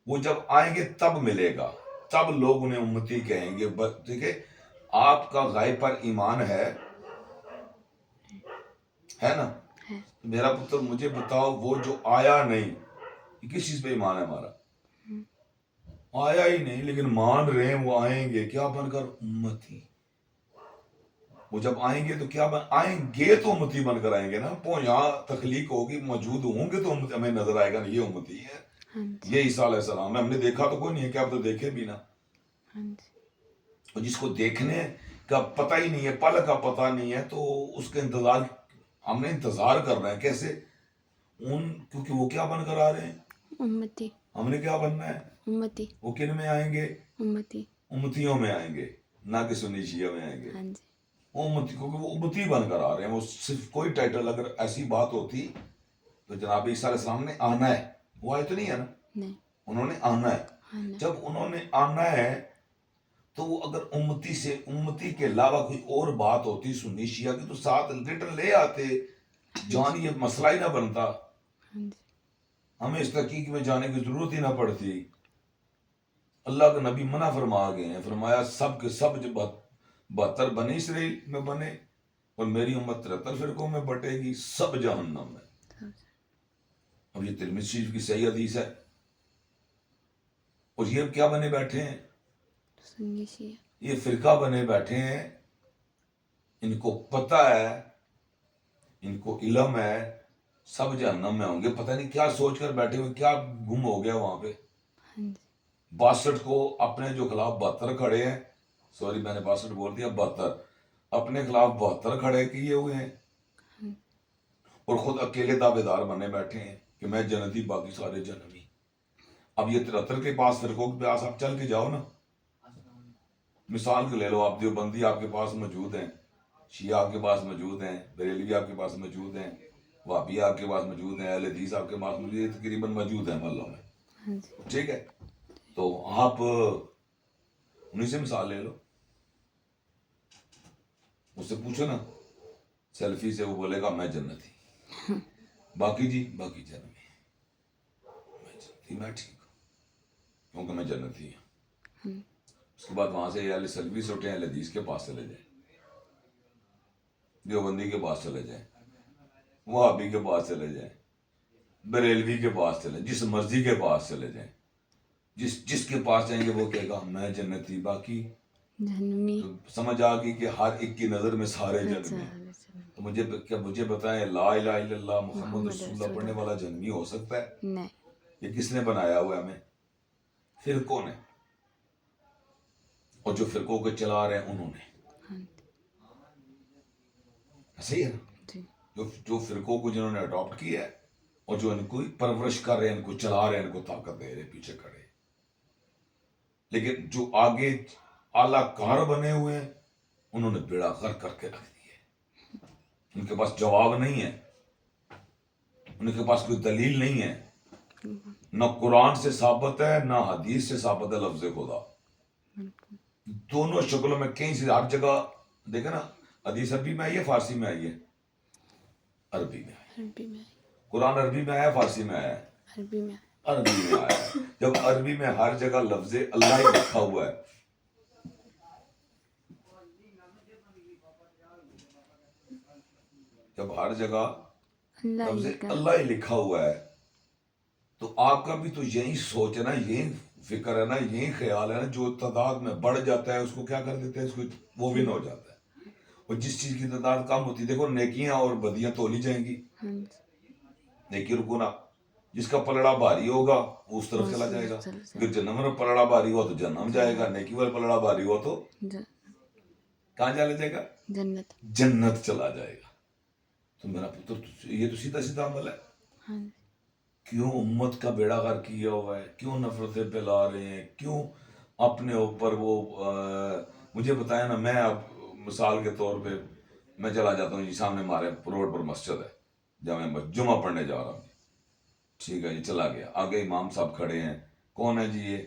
وہ جب آئیں گے تب ملے گا, تب لوگ انہیں امتی کہیں گے. ٹھیک ہے, آپ کا غائب پر ایمان ہے, ہے نا. ہے. میرا پتر مجھے بتاؤ وہ جو آیا نہیں, یہ کس چیز پہ ایمان ہے ہمارا؟ آیا ہی نہیں لیکن مان رہے ہیں وہ آئیں گے کیا بن کر؟ امتی. وہ جب آئیں گے تو کیا آئیں گے تو امتی بن کر آئیں گے نا. وہ یہاں تخلیق ہوگی, موجود ہوں گے تو ہمیں نظر آئے گا نا یہ امتی ہے, یہ عیسیٰ علیہ السلام ہے. ہم نے دیکھا تو کوئی نہیں ہے, کیا آپ تو دیکھے بھی نا. اور جس کو دیکھنے کا پتہ ہی نہیں ہے, پل کا پتہ نہیں ہے, تو اس کا انتظار ہم نے انتظار کر رہے ہیں کیسے کیونکہ وہ کیا بن کر آ رہے ہیں؟ امتی. ہم نے کیا بننا ہے؟ امتی. وہ کن میں آئیں گے؟ امتی. امتیوں میں آئیں گے, نہ کہ سنی شیعہ میں آئیں گے. امتی, کیونکہ وہ امتی بن کر آ رہے ہیں. وہ صرف کوئی ٹائٹل اگر ایسی بات ہوتی تو جناب عیسیٰ علیہ السلام نے آنا ہے, وہ آئے تو نہیں ہے نا, نہیں, انہوں نے آنا ہے. جب انہوں نے آنا ہے تو وہ اگر امتی کے علاوہ کوئی اور بات ہوتی سنی شیعہ کی تو ساتھ ریٹن لے آتے, جان یہ مسئلہ ہی نہ بنتا, ہمیں اس تحقیق میں جانے کی ضرورت ہی نہ پڑتی. اللہ کا نبی منع فرما گئے ہیں, فرمایا سب کے سب جو 72 بنی اسرائیل میں بنے اور میری امت 73 فرقوں میں بٹے گی, سب جہنم میں. اب یہ ترمذی شریف کی صحیح حدیث ہے. اور یہ کیا بنے بیٹھے ہیں؟ یہ فرقہ بنے بیٹھے ہیں, ان کو پتہ ہے, ان کو علم ہے, سب جہنم میں ہوں گے. پتہ نہیں کیا سوچ کر بیٹھے ہوئے, کیا گم ہو گیا وہاں پہ. 62 کو اپنے جو خلاف 72 کھڑے ہیں, سوری میں نے 62 بول دیا, 72 اپنے خلاف 72 کھڑے کیے ہوئے ہیں, اور خود اکیلے دعوے دار بنے بیٹھے ہیں کہ میں جنتی, باقی سارے جہنمی. اب یہ 73 کے پاس فرقوں کے پاس آپ چل کے جاؤ نا, مثال کے لے لو آپ, دیوبندی آپ کے پاس موجود ہیں, شیعہ آپ کے پاس موجود ہیں, بریلوی آپ کے پاس موجود ہیں, وہابی آپ کے پاس موجود ہیں, اہل حدیث آپ کے پاس موجود ہیں, تقریباً موجود ہیں محلوں میں. ٹھیک ہے, تو آپ انہیں سے مثال لے لو. اس سے پوچھو نا سیلفی سے, وہ بولے گا میں جنتی, باقی جی باقی جنمی, میں جنتی, میں ٹھیک ہوں کیونکہ میں جنتی ہوں. اس کے بعد وہاں سے اہل سیلفی سے اٹھے, اہل حدیث کے پاس چلے جائیں, دیوبندی کے پاس چلے جائیں, وہابی کے پاس چلے جائیں, بریلوی کے پاس چلے, جس مرضی کے پاس چلے جائیں, جس کے پاس جائیں گے وہ کہے گا میں جنتی, باقی جہنمی. تو سمجھ آ گئی کہ ہر ایک کی نظر میں سارے جہنمی. تو مجھے بتائیں, لا الہ الا اللہ محمد رسول اللہ پڑھنے والا جہنمی ہو سکتا ہے؟ نہیں. یہ کس نے بنایا ہوا ہے ہمیں؟ فرقوں نے, اور جو فرقوں کو چلا رہے ہیں انہوں نے. صحیح ہے نا, جو فرقوں کو جنہوں نے اڈاپٹ کیا ہے اور جو ان کو پرورش کر رہے ہیں, ان کو چلا رہے ہیں, ان کو طاقت دے رہے ہیں, پیچھے کھڑے. لیکن جو آگے اعلیٰ کار بنے ہوئے ہیں انہوں نے بیڑا غرق کر کے رکھ دیا. ان کے پاس جواب نہیں ہے, ان کے پاس کوئی دلیل نہیں ہے, نہ قرآن سے ثابت ہے نہ حدیث سے ثابت ہے لفظ خدا. دونوں شکلوں میں کہیں سے ہر جگہ دیکھیں نا, حدیث عربی میں آئی ہے, فارسی میں آئی ہے؟ عربی میں. قرآن عربی میں آیا, فارسی میں آیا؟ عربی میں آیا. جب عربی میں ہر جگہ لفظ اللہ ہی لکھا ہوا ہے, جب ہر جگہ لفظ اللہ ہی لکھا ہوا ہے, تو آپ کا بھی تو یہی سوچ ہے نا, یہی فکر ہے نا, یہی خیال ہے نا. جو تعداد میں بڑھ جاتا ہے اس کو کیا کر دیتے ہیں, اس کو وہ ون ہو جاتا ہے. اور جس چیز کی تعداد کم ہوتی ہے, دیکھو نیکیاں اور بدیاں تولی جائیں گی. نیکی رکونا, جس کا پلڑا بھاری ہوگا وہ اس طرف چلا جائے گا. اگر جہنم میں پلڑا بھاری ہوا تو جہنم جائے گا, نیکی والا پلڑا بھاری ہوا تو کہاں چلا جائے گا؟ جنت چلا جائے گا. تو میرا پتر یہ تو سیدھا سیدھا عمل ہے. کیوں امت کا بیڑا غرق کیا ہوا ہے, کیوں نفرتیں پھیلا رہے ہیں, کیوں اپنے اوپر وہ مجھے بتایا نا, میں اب مثال کے طور پہ میں چلا جاتا ہوں جی, سامنے ہمارے روڈ پر مسجد ہے, جمعہ پڑھنے جا رہا ہوں, ٹھیک ہے جی, چلا گیا, آگے امام صاحب کھڑے ہیں, کون ہے جی یہ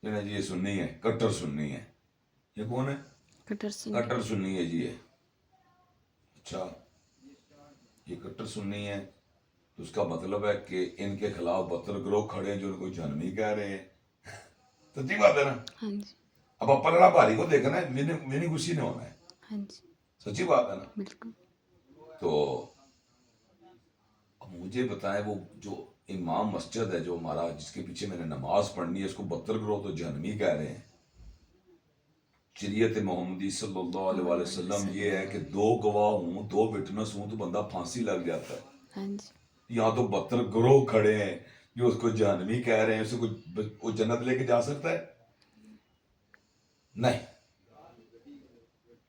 جی یہ سنی ہے, کٹر سنی ہے. یہ کون ہے؟ کٹر سنی ہے جی. یہ اچھا, یہ کٹر سنی ہے تو اس کا مطلب ہے کہ ان کے خلاف 72 گروہ کھڑے ہیں جو ان کو جہنمی کہہ رہے ہیں. سچی بات ہے نا. اب آپ پلڑا بھاری کو دیکھنا ہے, میں نے گسی نے ہونا ہے. سچی بات ہے نا. تو مجھے بتائیں وہ جو امام مسجد ہے جو ہمارا جس کے پیچھے میں نے نماز پڑھنی ہے اس کو 72 گروہ تو جہنمی کہہ رہے ہیں. شریعت محمدی صلی اللہ علیہ وآلہ وسلم یہ ہے کہ 2 گواہ ہوں 2 وٹنس ہوں تو بندہ پھانسی لگ جاتا ہے. ہاں جی. یہاں تو 72 گروہ کھڑے ہیں جو اس کو جہنمی کہہ رہے ہیں. اسے کوئی وہ جنت لے کے جا سکتا ہے؟ نہیں.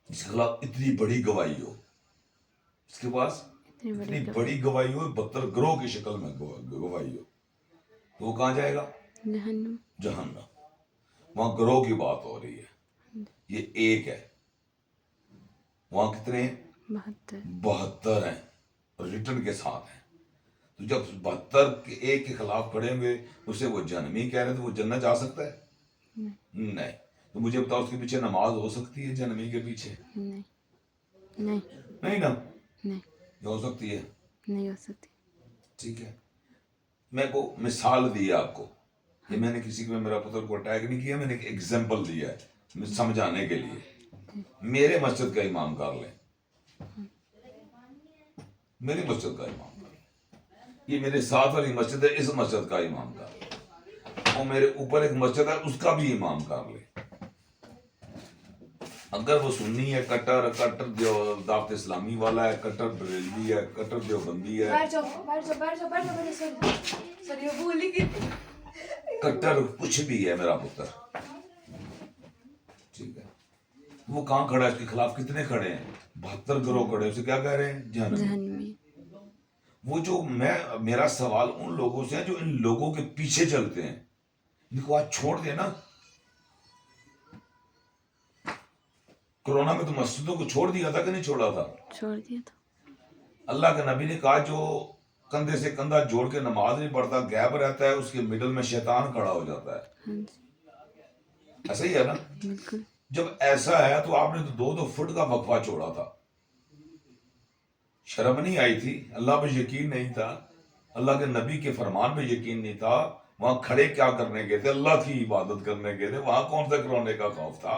اس کے خلاف اتنی بڑی گواہی ہو, اس کے پاس اتنی بڑی گواہی ہو, 72 گروہ کی شکل میں گواہی ہو, تو وہ کہاں جائے گا؟ جہنم. جہنم. وہاں گروہ کی بات ہو رہی ہے, یہ ایک ہے. وہاں کتنے ہیں؟ 72 ہیں, ریٹن کے ساتھ ہیں. تو جب 72 کے ایک کے خلاف کھڑے ہوئے اسے وہ جہنمی کہہ رہے ہیں تو وہ جنت جا سکتا ہے؟ نہیں. تو مجھے بتاؤ اس کے پیچھے نماز ہو سکتی ہے جہنمی کے پیچھے؟ نہیں نا. یہ ہو سکتی ہے؟ نہیں ہو سکتی. ٹھیک ہے, میں کو مثال دی آپ کو, یہ میں نے کسی کو میرا پتر کو اٹیک نہیں کیا, میں نے ایک ایگزامپل دیا ہے سمجھانے کے لیے. میرے مسجد کا امام کر لیں, میری مسجد کا امام کر لیں, یہ میرے ساتھ والی مسجد ہے اس مسجد کا امام کر لیں, اور میرے اوپر ایک مسجد ہے اس کا بھی امام کر لیں. اگر وہ سنی ہے کٹر دعوت اسلامی والا ہے, کٹر بریلوی ہے, کٹر دیوبندی ہے, کٹر کچھ بھی ہے میرا پتر, ٹھیک ہے, وہ کہاں کھڑا ہے؟ اس کے خلاف کتنے کھڑے ہیں؟ 72 گروہ کھڑے. اسے کیا کہہ رہے ہیں؟ جہنمی. وہ جو میرا سوال ان لوگوں سے ہے جو ان لوگوں کے پیچھے چلتے ہیں, ان کو آج چھوڑ دیں نا. کرونا میں تو مسجدوں کو چھوڑ دیا تھا کہ نہیں چھوڑا تھا؟ چھوڑ دیا تھا. اللہ کے نبی نے کہا جو کندھے سے کندھا جوڑ کے نماز نہیں پڑھتا غائب رہتا ہے, اس کے مڈل میں شیطان کھڑا ہو جاتا ہے. ایسا ہی ہے نا؟ بالکل. جب ایسا ہے تو آپ نے تو 2 فٹ کا وقفہ چھوڑا تھا. شرم نہیں آئی تھی؟ اللہ پہ یقین نہیں تھا؟ اللہ کے نبی کے فرمان پہ یقین نہیں تھا؟ وہاں کھڑے کیا کرنے گئے تھے؟ اللہ کی عبادت کرنے گئے تھے. وہاں کون سا کرونے کا خوف تھا؟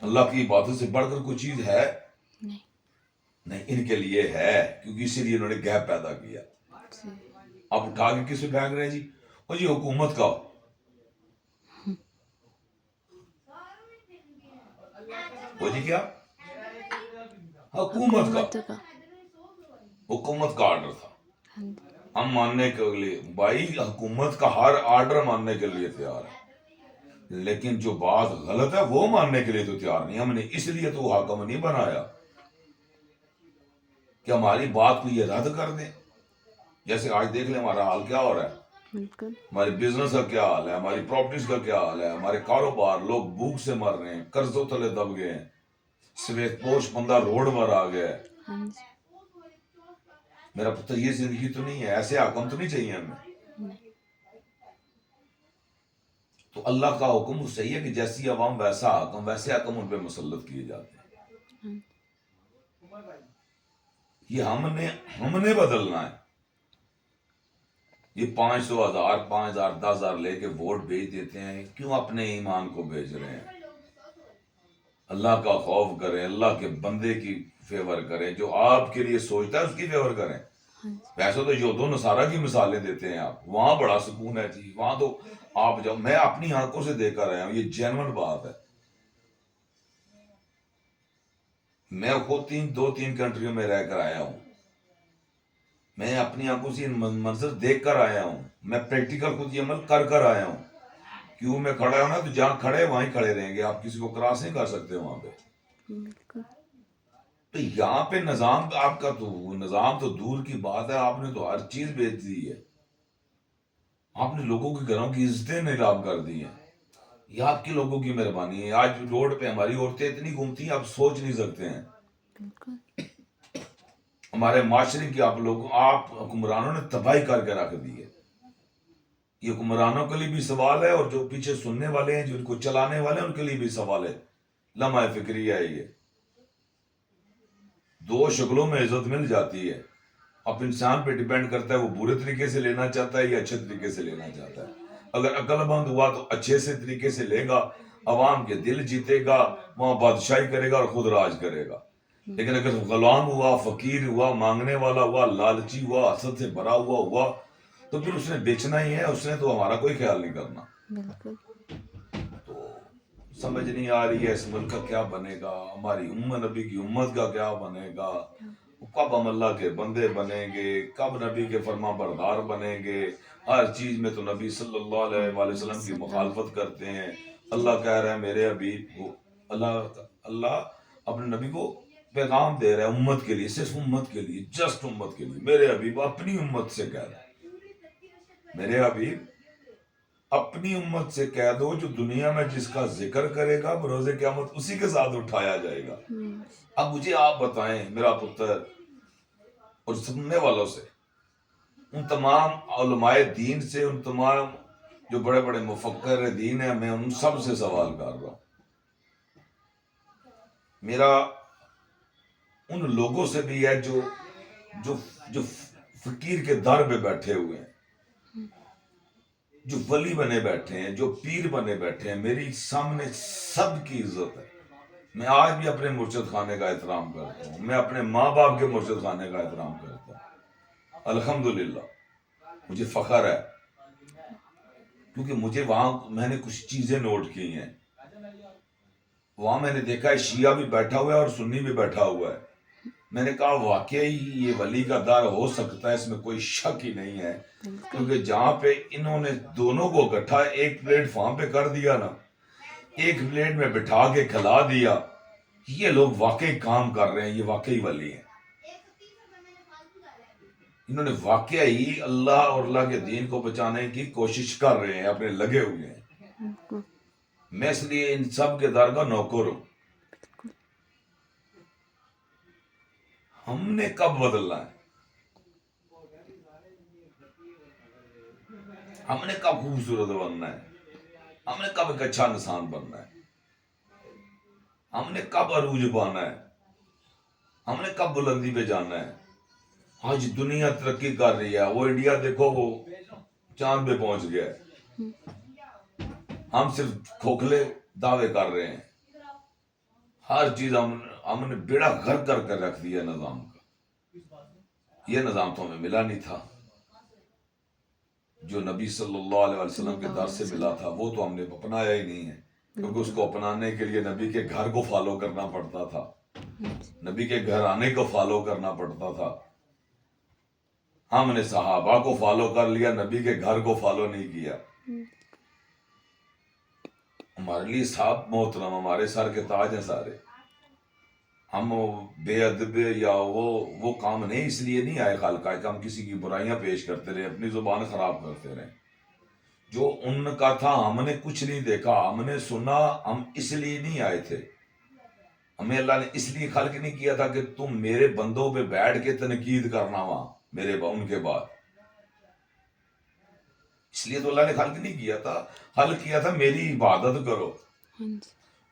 اللہ کی عبادت سے بڑھ کر کوئی چیز ہے؟ نہیں. ان کے لیے ہے, کیونکہ اسی لیے انہوں نے گیپ پیدا کیا. اب اٹھا کے کس پہ پھینک رہے ہیں جی؟ وہ جی حکومت کا. وہ جی کیا؟ حکومت کا. حکومت کا آرڈر تھا. ہم ماننے کے لیے بھائی حکومت کا ہر آرڈر ماننے کے لیے تیار ہے, لیکن جو بات غلط ہے وہ ماننے کے لیے تو تیار نہیں. ہم نے اس لیے تو حاکم نہیں بنایا کہ ہماری بات کو یہ رد کر دیں. جیسے آج دیکھ لیں ہمارا حال کیا ہو رہا ہے, ہمارے بزنس کا کیا حال ہے, ہماری پراپرٹیز کا کیا حال ہے, ہمارے کاروبار, لوگ بھوک سے مر رہے ہیں, قرضوں تلے دب گئے ہیں, سویت پوش بندہ روڈ پر آ گیا ہے. میرا پتر یہ زندگی تو نہیں ہے, ایسے حاکم تو نہیں چاہیے ہمیں. تو اللہ کا حکم صحیح ہے کہ جیسی عوام ویسا حاکم, ویسے حاکم ان پہ مسلط کیے جاتے ہیں. یہ ہم نے بدلنا ہے. یہ 500 1000 5000 10,000 لے کے ووٹ بھیج دیتے ہیں, کیوں اپنے ایمان کو بھیج رہے ہیں؟ اللہ کا خوف کریں, اللہ کے بندے کی فیور کریں, جو آپ کے لیے سوچتا ہے اس کی فیور کریں. ویسے تو یہود و نصارہ کی مثالیں دیتے ہیں آپ, وہاں بڑا سکون ہے جی, وہاں تو آپ جب میں اپنی آنکھوں سے دیکھ کر آیا ہوں, یہ جینون بات ہے. میں خود 2-3 کنٹریوں میں رہ کر آیا ہوں, میں اپنی آنکھوں سے منظر دیکھ کر آیا ہوں, میں پریکٹیکل خود یہ عمل کر آیا ہوں. کیوں میں کھڑا ہوں نا, تو جہاں کھڑے وہیں کھڑے رہیں گے, آپ کسی کو کراس نہیں کر سکتے وہاں پہ. تو یہاں پہ نظام آپ کا تو نظام تو دور کی بات ہے, آپ نے تو ہر چیز بیچ دی ہے. آپ نے لوگوں کے گھروں کی عزتیں نیلام کر دی ہیں. یہ آپ کی لوگوں کی مہربانی ہے. آج روڈ پہ ہماری عورتیں اتنی گھومتی ہیں آپ سوچ نہیں سکتے ہیں. ہمارے معاشرے کی آپ حکمرانوں نے تباہی کر کے رکھ دی ہے. یہ حکمرانوں کے لیے بھی سوال ہے, اور جو پیچھے سننے والے ہیں, جو ان کو چلانے والے ہیں, ان کے لیے بھی سوال ہے. لمحہ فکری ہے یہ. 2 شکلوں میں عزت مل جاتی ہے. اب انسان پہ ڈیپینڈ کرتا ہے وہ برے طریقے سے لینا چاہتا ہے یا اچھے طریقے سے لینا چاہتا ہے. اگر عقل مند ہوا تو اچھے سے طریقے سے لے گا, عوام کے دل جیتے گا, وہاں بادشاہی کرے گا اور خود راج کرے گا. لیکن اگر غلام ہوا، فقیر ہوا، مانگنے والا ہوا، لالچی ہوا، حسد سے بھرا ہوا تو پھر اس نے بیچنا ہی ہے، اس نے تو ہمارا کوئی خیال نہیں کرنا. بالکل. تو سمجھ نہیں آ رہی ہے اس ملک کا کیا بنے گا، ہماری امت نبی کی امت کا کیا بنے گا، کب ہم اللہ کے بندے بنیں گے، کب نبی کے فرما بردار بنیں گے. ہر چیز میں تو نبی صلی اللہ علیہ وآلہ وسلم کی مخالفت کرتے ہیں. اللہ کہہ رہے ہیں میرے حبیب کو، اللہ اپنے نبی کو پیغام دے رہے ہیں امت کے لیے، صرف امت کے لیے، جسٹ امت کے لیے. میرے حبیب اپنی امت سے کہہ رہے ہیں، میرے حبیب اپنی امت سے کہہ دو جو دنیا میں جس کا ذکر کرے گا بروز قیامت اسی کے ساتھ اٹھایا جائے گا. اب مجھے آپ بتائیں میرا پتر اور سننے والوں سے، ان تمام علماء دین سے، ان تمام جو بڑے بڑے مفکر دین ہیں، میں ان سب سے سوال کر رہا ہوں. میرا ان لوگوں سے بھی ہے جو جو جو فقیر کے در پہ بیٹھے ہوئے ہیں، جو ولی بنے بیٹھے ہیں، جو پیر بنے بیٹھے ہیں. میری سامنے سب کی عزت ہے. میں آج بھی اپنے مرشد خانے کا احترام کرتا ہوں، میں اپنے ماں باپ کے مرشد خانے کا احترام کرتا ہوں. الحمدللہ مجھے فخر ہے، کیونکہ مجھے وہاں میں نے کچھ چیزیں نوٹ کی ہیں. وہاں میں نے دیکھا ہے شیعہ بھی بیٹھا ہوا ہے اور سنی بھی بیٹھا ہوا ہے. میں نے کہا واقعی یہ ولی کا در ہو سکتا ہے، اس میں کوئی شک ہی نہیں ہے. کیونکہ جہاں پہ انہوں نے دونوں کو اکٹھا ایک پلیٹ فارم پہ کر دیا نا، ایک پلیٹ میں بٹھا کے کھلا دیا، یہ لوگ واقعی کام کر رہے ہیں، یہ واقعی ولی ہیں. انہوں نے واقعی اللہ اور اللہ کے دین کو بچانے کی کوشش کر رہے ہیں، اپنے لگے ہوئے ہیں. میں اس لیے ان سب کے در کا نوکر ہوں. ہم نے کب بدلنا ہے، ہم نے کب خوبصورت بننا ہے، ہم نے کب ایک اچھا انسان بننا ہے، ہم نے کب عروج پانا ہے، ہم نے کب بلندی پہ جانا ہے. آج دنیا ترقی کر رہی ہے، وہ انڈیا دیکھو وہ چاند پہ پہنچ گیا ہے، ہم صرف کھوکھلے دعوے کر رہے ہیں. ہر چیز ہم نے بیڑا غرق کر کر رکھ دیا نظام کا. یہ نظام تو ہمیں ملا نہیں تھا، جو نبی صلی اللہ علیہ وسلم کے در سے ملا تھا وہ تو ہم نے اپنایا ہی نہیں ہے. کیونکہ اس کو اپنانے کے لیے نبی کے گھر کو فالو کرنا پڑتا تھا، نبی کے گھر آنے کو فالو کرنا پڑتا تھا. ہم نے صحابہ کو فالو کر لیا، نبی کے گھر کو فالو نہیں کیا. ہمارے لیے صاحب محترم ہمارے سر کے تاج ہیں سارے. ہم بے ادب یا وہ کام نہیں اس لیے نہیں آئے خالقہ کہ ہم کسی کی برائیاں پیش کرتے رہے، اپنی زبان خراب کرتے رہے. جو ان کا تھا ہم نے کچھ نہیں دیکھا، ہم نے سنا. ہم اس لیے نہیں آئے تھے، ہمیں اللہ نے اس لیے خلق نہیں کیا تھا کہ تم میرے بندوں پہ بیٹھ کے تنقید کرنا وہاں میرے ان کے بعد. اس لیے تو اللہ نے خلق نہیں کیا تھا، خلق کیا تھا میری عبادت کرو،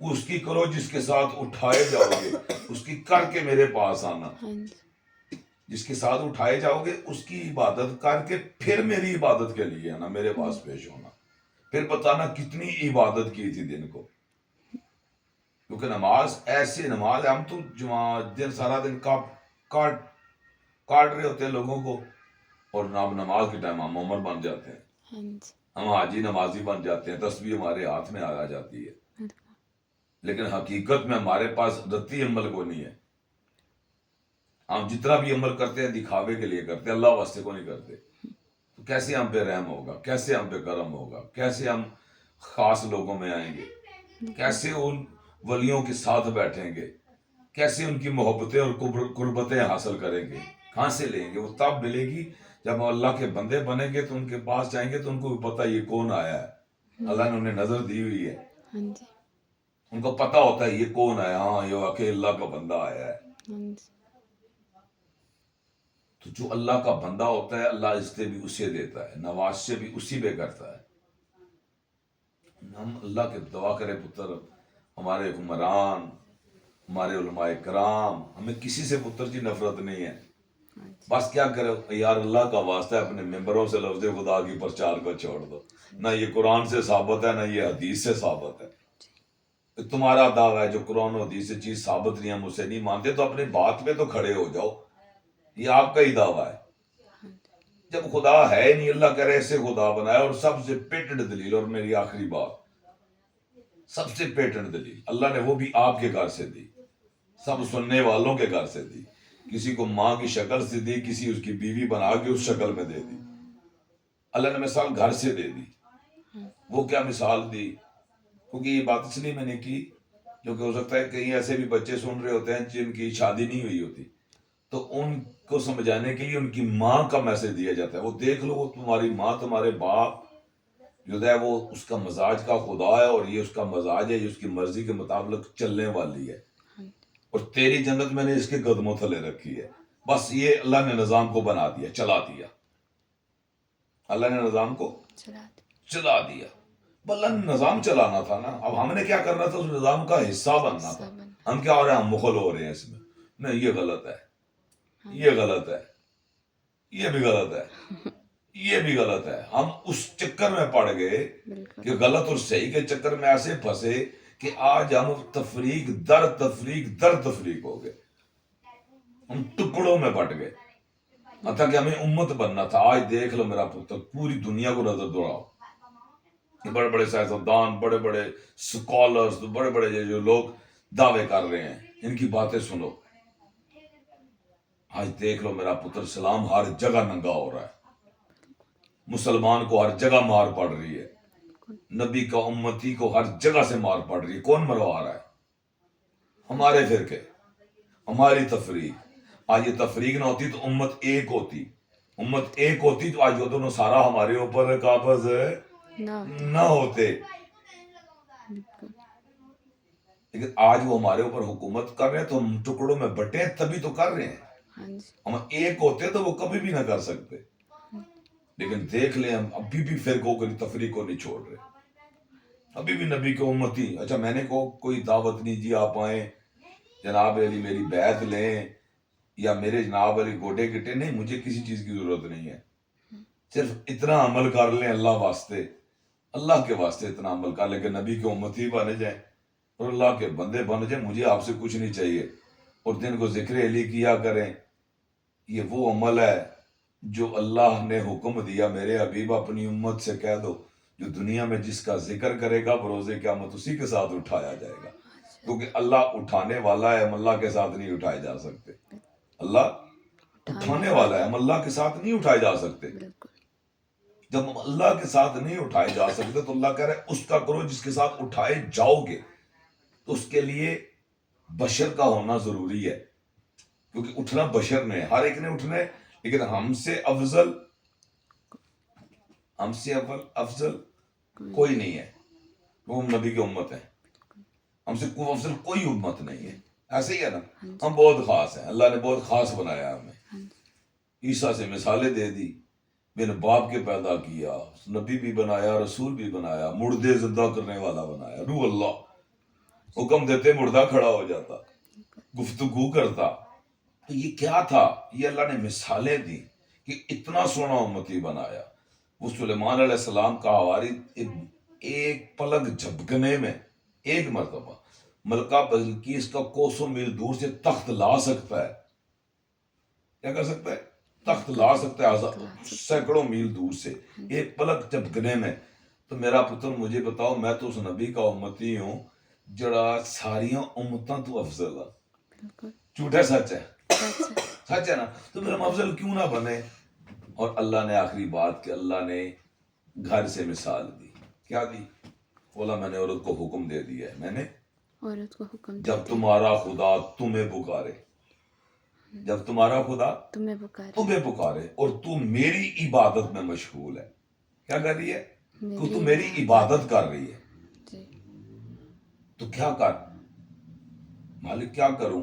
اس کی کرو جس کے ساتھ اٹھائے جاؤ گے، اس کی کر کے میرے پاس آنا. جس کے ساتھ اٹھائے جاؤ گے اس کی عبادت کر کے پھر میری عبادت کے لیے آنا، میرے پاس پیش ہونا. پھر بتانا کتنی عبادت کی تھی دن کو. کیونکہ نماز ایسی نماز ہے، ہم تو دن سارا دن کاٹ رہے ہوتے ہیں لوگوں کو، اور نماز کے ٹائم ہم عمر بن جاتے ہیں، ہم حاجی نمازی بن جاتے ہیں، تسبیح ہمارے ہاتھ میں آ جاتی ہے. لیکن حقیقت میں ہمارے پاس رتی عمل کو نہیں ہے. ہم جتنا بھی عمل کرتے ہیں دکھاوے کے لیے کرتے ہیں، اللہ واسطے کو نہیں کرتے. تو کیسے ہم پہ رحم ہوگا، کیسے ہم پہ کرم ہوگا، کیسے ہم خاص لوگوں میں آئیں گے، کیسے ان ولیوں کے ساتھ بیٹھیں گے، کیسے ان کی محبتیں اور قربتیں حاصل کریں گے، کہاں سے لیں گے. وہ تب ملے گی جب ہم اللہ کے بندے بنیں گے تو ان کے پاس جائیں گے تو ان کو بھی پتہ یہ کون آیا ہے. اللہ نے انہیں نظر دی ہوئی ہے، ان کو پتہ ہوتا ہے یہ کون آیا، ہاں یہ واقعی اللہ کا بندہ آیا ہے. تو جو اللہ کا بندہ ہوتا ہے اللہ عزتیں بھی اسے دیتا ہے، نواز سے بھی اسی پہ کرتا ہے. ہم اللہ کے دعا کرے پتر، ہمارے حکمران، ہمارے علماء کرام، ہمیں کسی سے پتر کی نفرت نہیں ہے. بس کیا کرے یار، اللہ کا واسطہ ہے اپنے ممبروں سے لفظ خدا کی پرچار کو چھوڑ دو. نہ یہ قرآن سے ثابت ہے، نہ یہ حدیث سے ثابت ہے. تمہارا دعویٰ ہے جو قرآن و حدیث سے چیز ثابت نہیں، ہم اسے نہیں مانتے، تو اپنے بات پہ تو کھڑے ہو جاؤ، یہ آپ کا ہی دعویٰ ہے۔ ہاں جی، جب خدا ہے ہی نہیں، اللہ کہہ رہے ایسے خدا بنایا، اور سب سے پیٹنٹ دلیل، اور میری آخری بات، سب سے پیٹنٹ دلیل اللہ نے وہ بھی آپ کے گھر سے دی، سب سننے والوں کے گھر سے دی، کسی کو ماں کی شکل سے دی، کسی اس کی بیوی بنا کے اس شکل میں دے دی، اللہ نے مثال گھر سے دے دی۔ وہ کیا مثال دی؟ کیونکہ یہ بات اس لیے میں نے کی کیونکہ ہو سکتا ہے کہیں ایسے بھی بچے سن رہے ہوتے ہیں جن کی شادی نہیں ہوئی ہوتی، تو ان کو سمجھانے کے لیے ان کی ماں کا میسج دیا جاتا ہے، وہ دیکھ لو، وہ تمہاری ماں، تمہارے باپ جو ہے وہ اس کا مزاج کا خدا ہے، اور یہ اس کا مزاج ہے، یہ اس کی مرضی کے مطابق چلنے والی ہے، اور تیری جنت میں نے اس کے قدموں تلے رکھی ہے۔ بس یہ اللہ نے نظام کو بنا دیا، چلا دیا، اللہ نے نظام کو چلا دی، چلا دیا۔ اللہ نے نظام چلانا تھا نا، اب ہم نے کیا کرنا تھا؟ اس نظام کا حصہ بننا تھا۔ سب ہم کیا ہو رہے ہیں؟ ہم مغل ہو رہے ہیں اس میں، نہیں یہ غلط ہے، یہ غلط ہے، یہ بھی غلط ہے، یہ بھی غلط ہے۔ ہم اس چکر میں پڑ گئے بالکل، کہ غلط اور صحیح کے چکر میں ایسے پھنسے کہ آج ہم تفریق در تفریق در تفریق ہو گئے، ہم ٹکڑوں میں بٹ گئے، حتیٰ کہ ہمیں امت بننا تھا۔ آج دیکھ لو میرا پتر، پوری دنیا کو نظر دوڑاؤ، یہ بڑے بڑے سائنسدان، بڑے بڑے سکالرز، بڑے بڑے جو لوگ دعوے کر رہے ہیں، ان کی باتیں سنو، آج دیکھ لو میرا پتر، اسلام ہر جگہ ننگا ہو رہا ہے، مسلمان کو ہر جگہ مار پڑ رہی ہے، نبی کا امتی کو ہر جگہ سے مار پڑ رہی ہے۔ کون مروا رہا ہے؟ ہمارے فرقے، ہماری تفریق۔ آج یہ تفریق نہ ہوتی تو امت ایک ہوتی، امت ایک ہوتی تو آج وہ دونوں سارا ہمارے اوپر قابض نہ ہوتے، بالکل، لیکن آج وہ ہمارے اوپر حکومت کر رہے ہیں تو ہم ٹکڑوں میں بٹے ہیں، تبھی تو کر رہے ہیں۔ ہاں جی، ہم ایک ہوتے تو وہ کبھی بھی نہ کر سکتے، لیکن دیکھ لیں ہم ابھی بھی فرقوں کو، تفریق کو نہیں چھوڑ رہے، ابھی بھی نبی کے امتی۔ اچھا میں نے کوئی دعوت نہیں جی آپ آئیں جناب علی میری بیعت لیں یا میرے جناب علی گوڈے گٹے، نہیں، مجھے کسی چیز کی ضرورت نہیں ہے، صرف اتنا عمل کر لیں اللہ واسطے، اللہ کے واسطے اتنا عمل کر لیں کہ نبی کے امتی بنے جائیں اور اللہ کے بندے بن جائیں، مجھے آپ سے کچھ نہیں چاہیے، اور دن کو ذکر علی کیا کریں۔ یہ وہ عمل ہے جو اللہ نے حکم دیا، میرے حبیب اپنی امت سے کہہ دو جو دنیا میں جس کا ذکر کرے گا بروز قیامت اسی کے ساتھ اٹھایا جائے گا، کیونکہ اللہ اٹھانے والا ہے، ہم اللہ کے ساتھ نہیں اٹھائے جا سکتے، اللہ اٹھانے والا ہے، ہم اللہ کے ساتھ نہیں اٹھائے جا سکتے۔ بالکل، جب ہم اللہ کے ساتھ نہیں اٹھائے جا سکتے تو اللہ کہہ رہے ہیں اس کا کرو جس کے ساتھ اٹھائے جاؤ گے، تو اس کے لیے بشر کا ہونا ضروری ہے، کیونکہ اٹھنا بشر نے، ہر ایک نے اٹھنا ہے، لیکن ہم سے افضل افضل کوئی نہیں ہے، وہ ہم نبی کی امت ہیں، ہم سے کوئی افضل کوئی امت نہیں ہے، ایسے ہی ہے نا، ہم بہت خاص ہیں، اللہ نے بہت خاص بنایا ہمیں، عیسیٰ سے مثالیں دے دی، بن باپ کے پیدا کیا، نبی بھی بنایا، رسول بھی بنایا، مردے زندہ کرنے والا بنایا، روح اللہ، حکم دیتے مردہ کھڑا ہو جاتا، گفتگو کرتا۔ تو یہ کیا تھا؟ یہ اللہ نے مثالیں دی کہ اتنا سونا امتی بنایا۔ وہ سلیمان علیہ السلام کا حواری ایک پلک جھپکنے میں ایک مرتبہ ملکہ بلقیس کا کوسوں میل دور سے تخت لا سکتا ہے، کیا کر سکتا ہے؟ تخت لا سکتا ہے سینکڑوں میل دور سے ایک پلک جھپکنے میں۔ تو میرا پتر مجھے بتاؤ، میں تو اس نبی کا امتی ہوں جڑا ساریاں امتاں تو افضل ہے، بالکل، جھوٹ ہے سچ ہے؟ سچ ہے، سچ ہے نا؟ تو پھر ہم افضل کیوں نہ بنے؟ اور اللہ نے آخری بات کہ اللہ نے گھر سے مثال دی، کیا دی؟ بولا میں نے عورت کو حکم دے دیا ہے، میں نے عورت کو حکم دے جب دیا، تمہارا خدا تمہیں پکارے، جب تمہارا خدا تمہیں پکارے، تمہیں پکارے اور تو میری عبادت میں مشغول ہے، کیا کر رہی ہے؟ تو میری عبادت کر رہی ہے، جی، تو کیا کر؟ مالک کیا کروں؟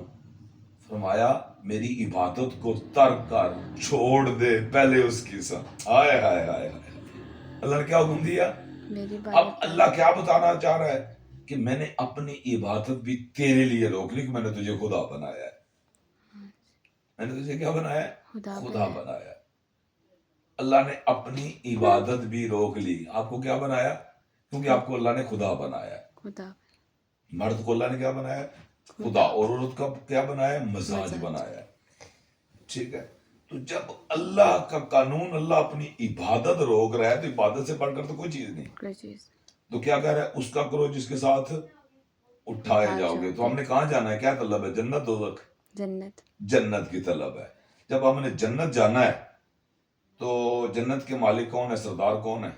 فرمایا میری عبادت کو ترک کر، چھوڑ دے پہلے اس کی سن۔ ہائے ہائے ہائے ہائے، اللہ نے کیا حکم دیا؟ میری اب عبادت اللہ کیا بتانا چاہ رہا ہے کہ میں نے اپنی عبادت بھی تیرے لیے روک لی، کہ میں نے تجھے خدا بنایا ہے، میں نے تجھے کیا بنایا ہے؟ خدا بنایا ہے۔ اللہ نے اپنی عبادت بھی روک لی، آپ کو کیا بنایا؟ کیونکہ آپ کو اللہ نے خدا بنایا ہے۔ خدا، مرد کو اللہ نے کیا بنایا ہے؟ خدا. اور عورت کا کیا بنایا ہے؟ مزاج بنایا ہے. ٹھیک ہے. تو جب اللہ کا قانون اللہ اپنی عبادت روک رہا ہے تو عبادت سے بڑھ کر تو کوئی چیز نہیں. کوئی چیز تو کیا کہہ رہا ہے؟ اس کا کرو جس کے ساتھ اٹھائے جاؤ گے. تو ہم نے کہاں جانا ہے؟ کیا طلب ہے؟ جنت دوزخ؟ جنت. جنت کی طلب ہے. جب ہم نے جنت جانا ہے تو جنت کے مالک کون ہے؟ سردار کون ہے؟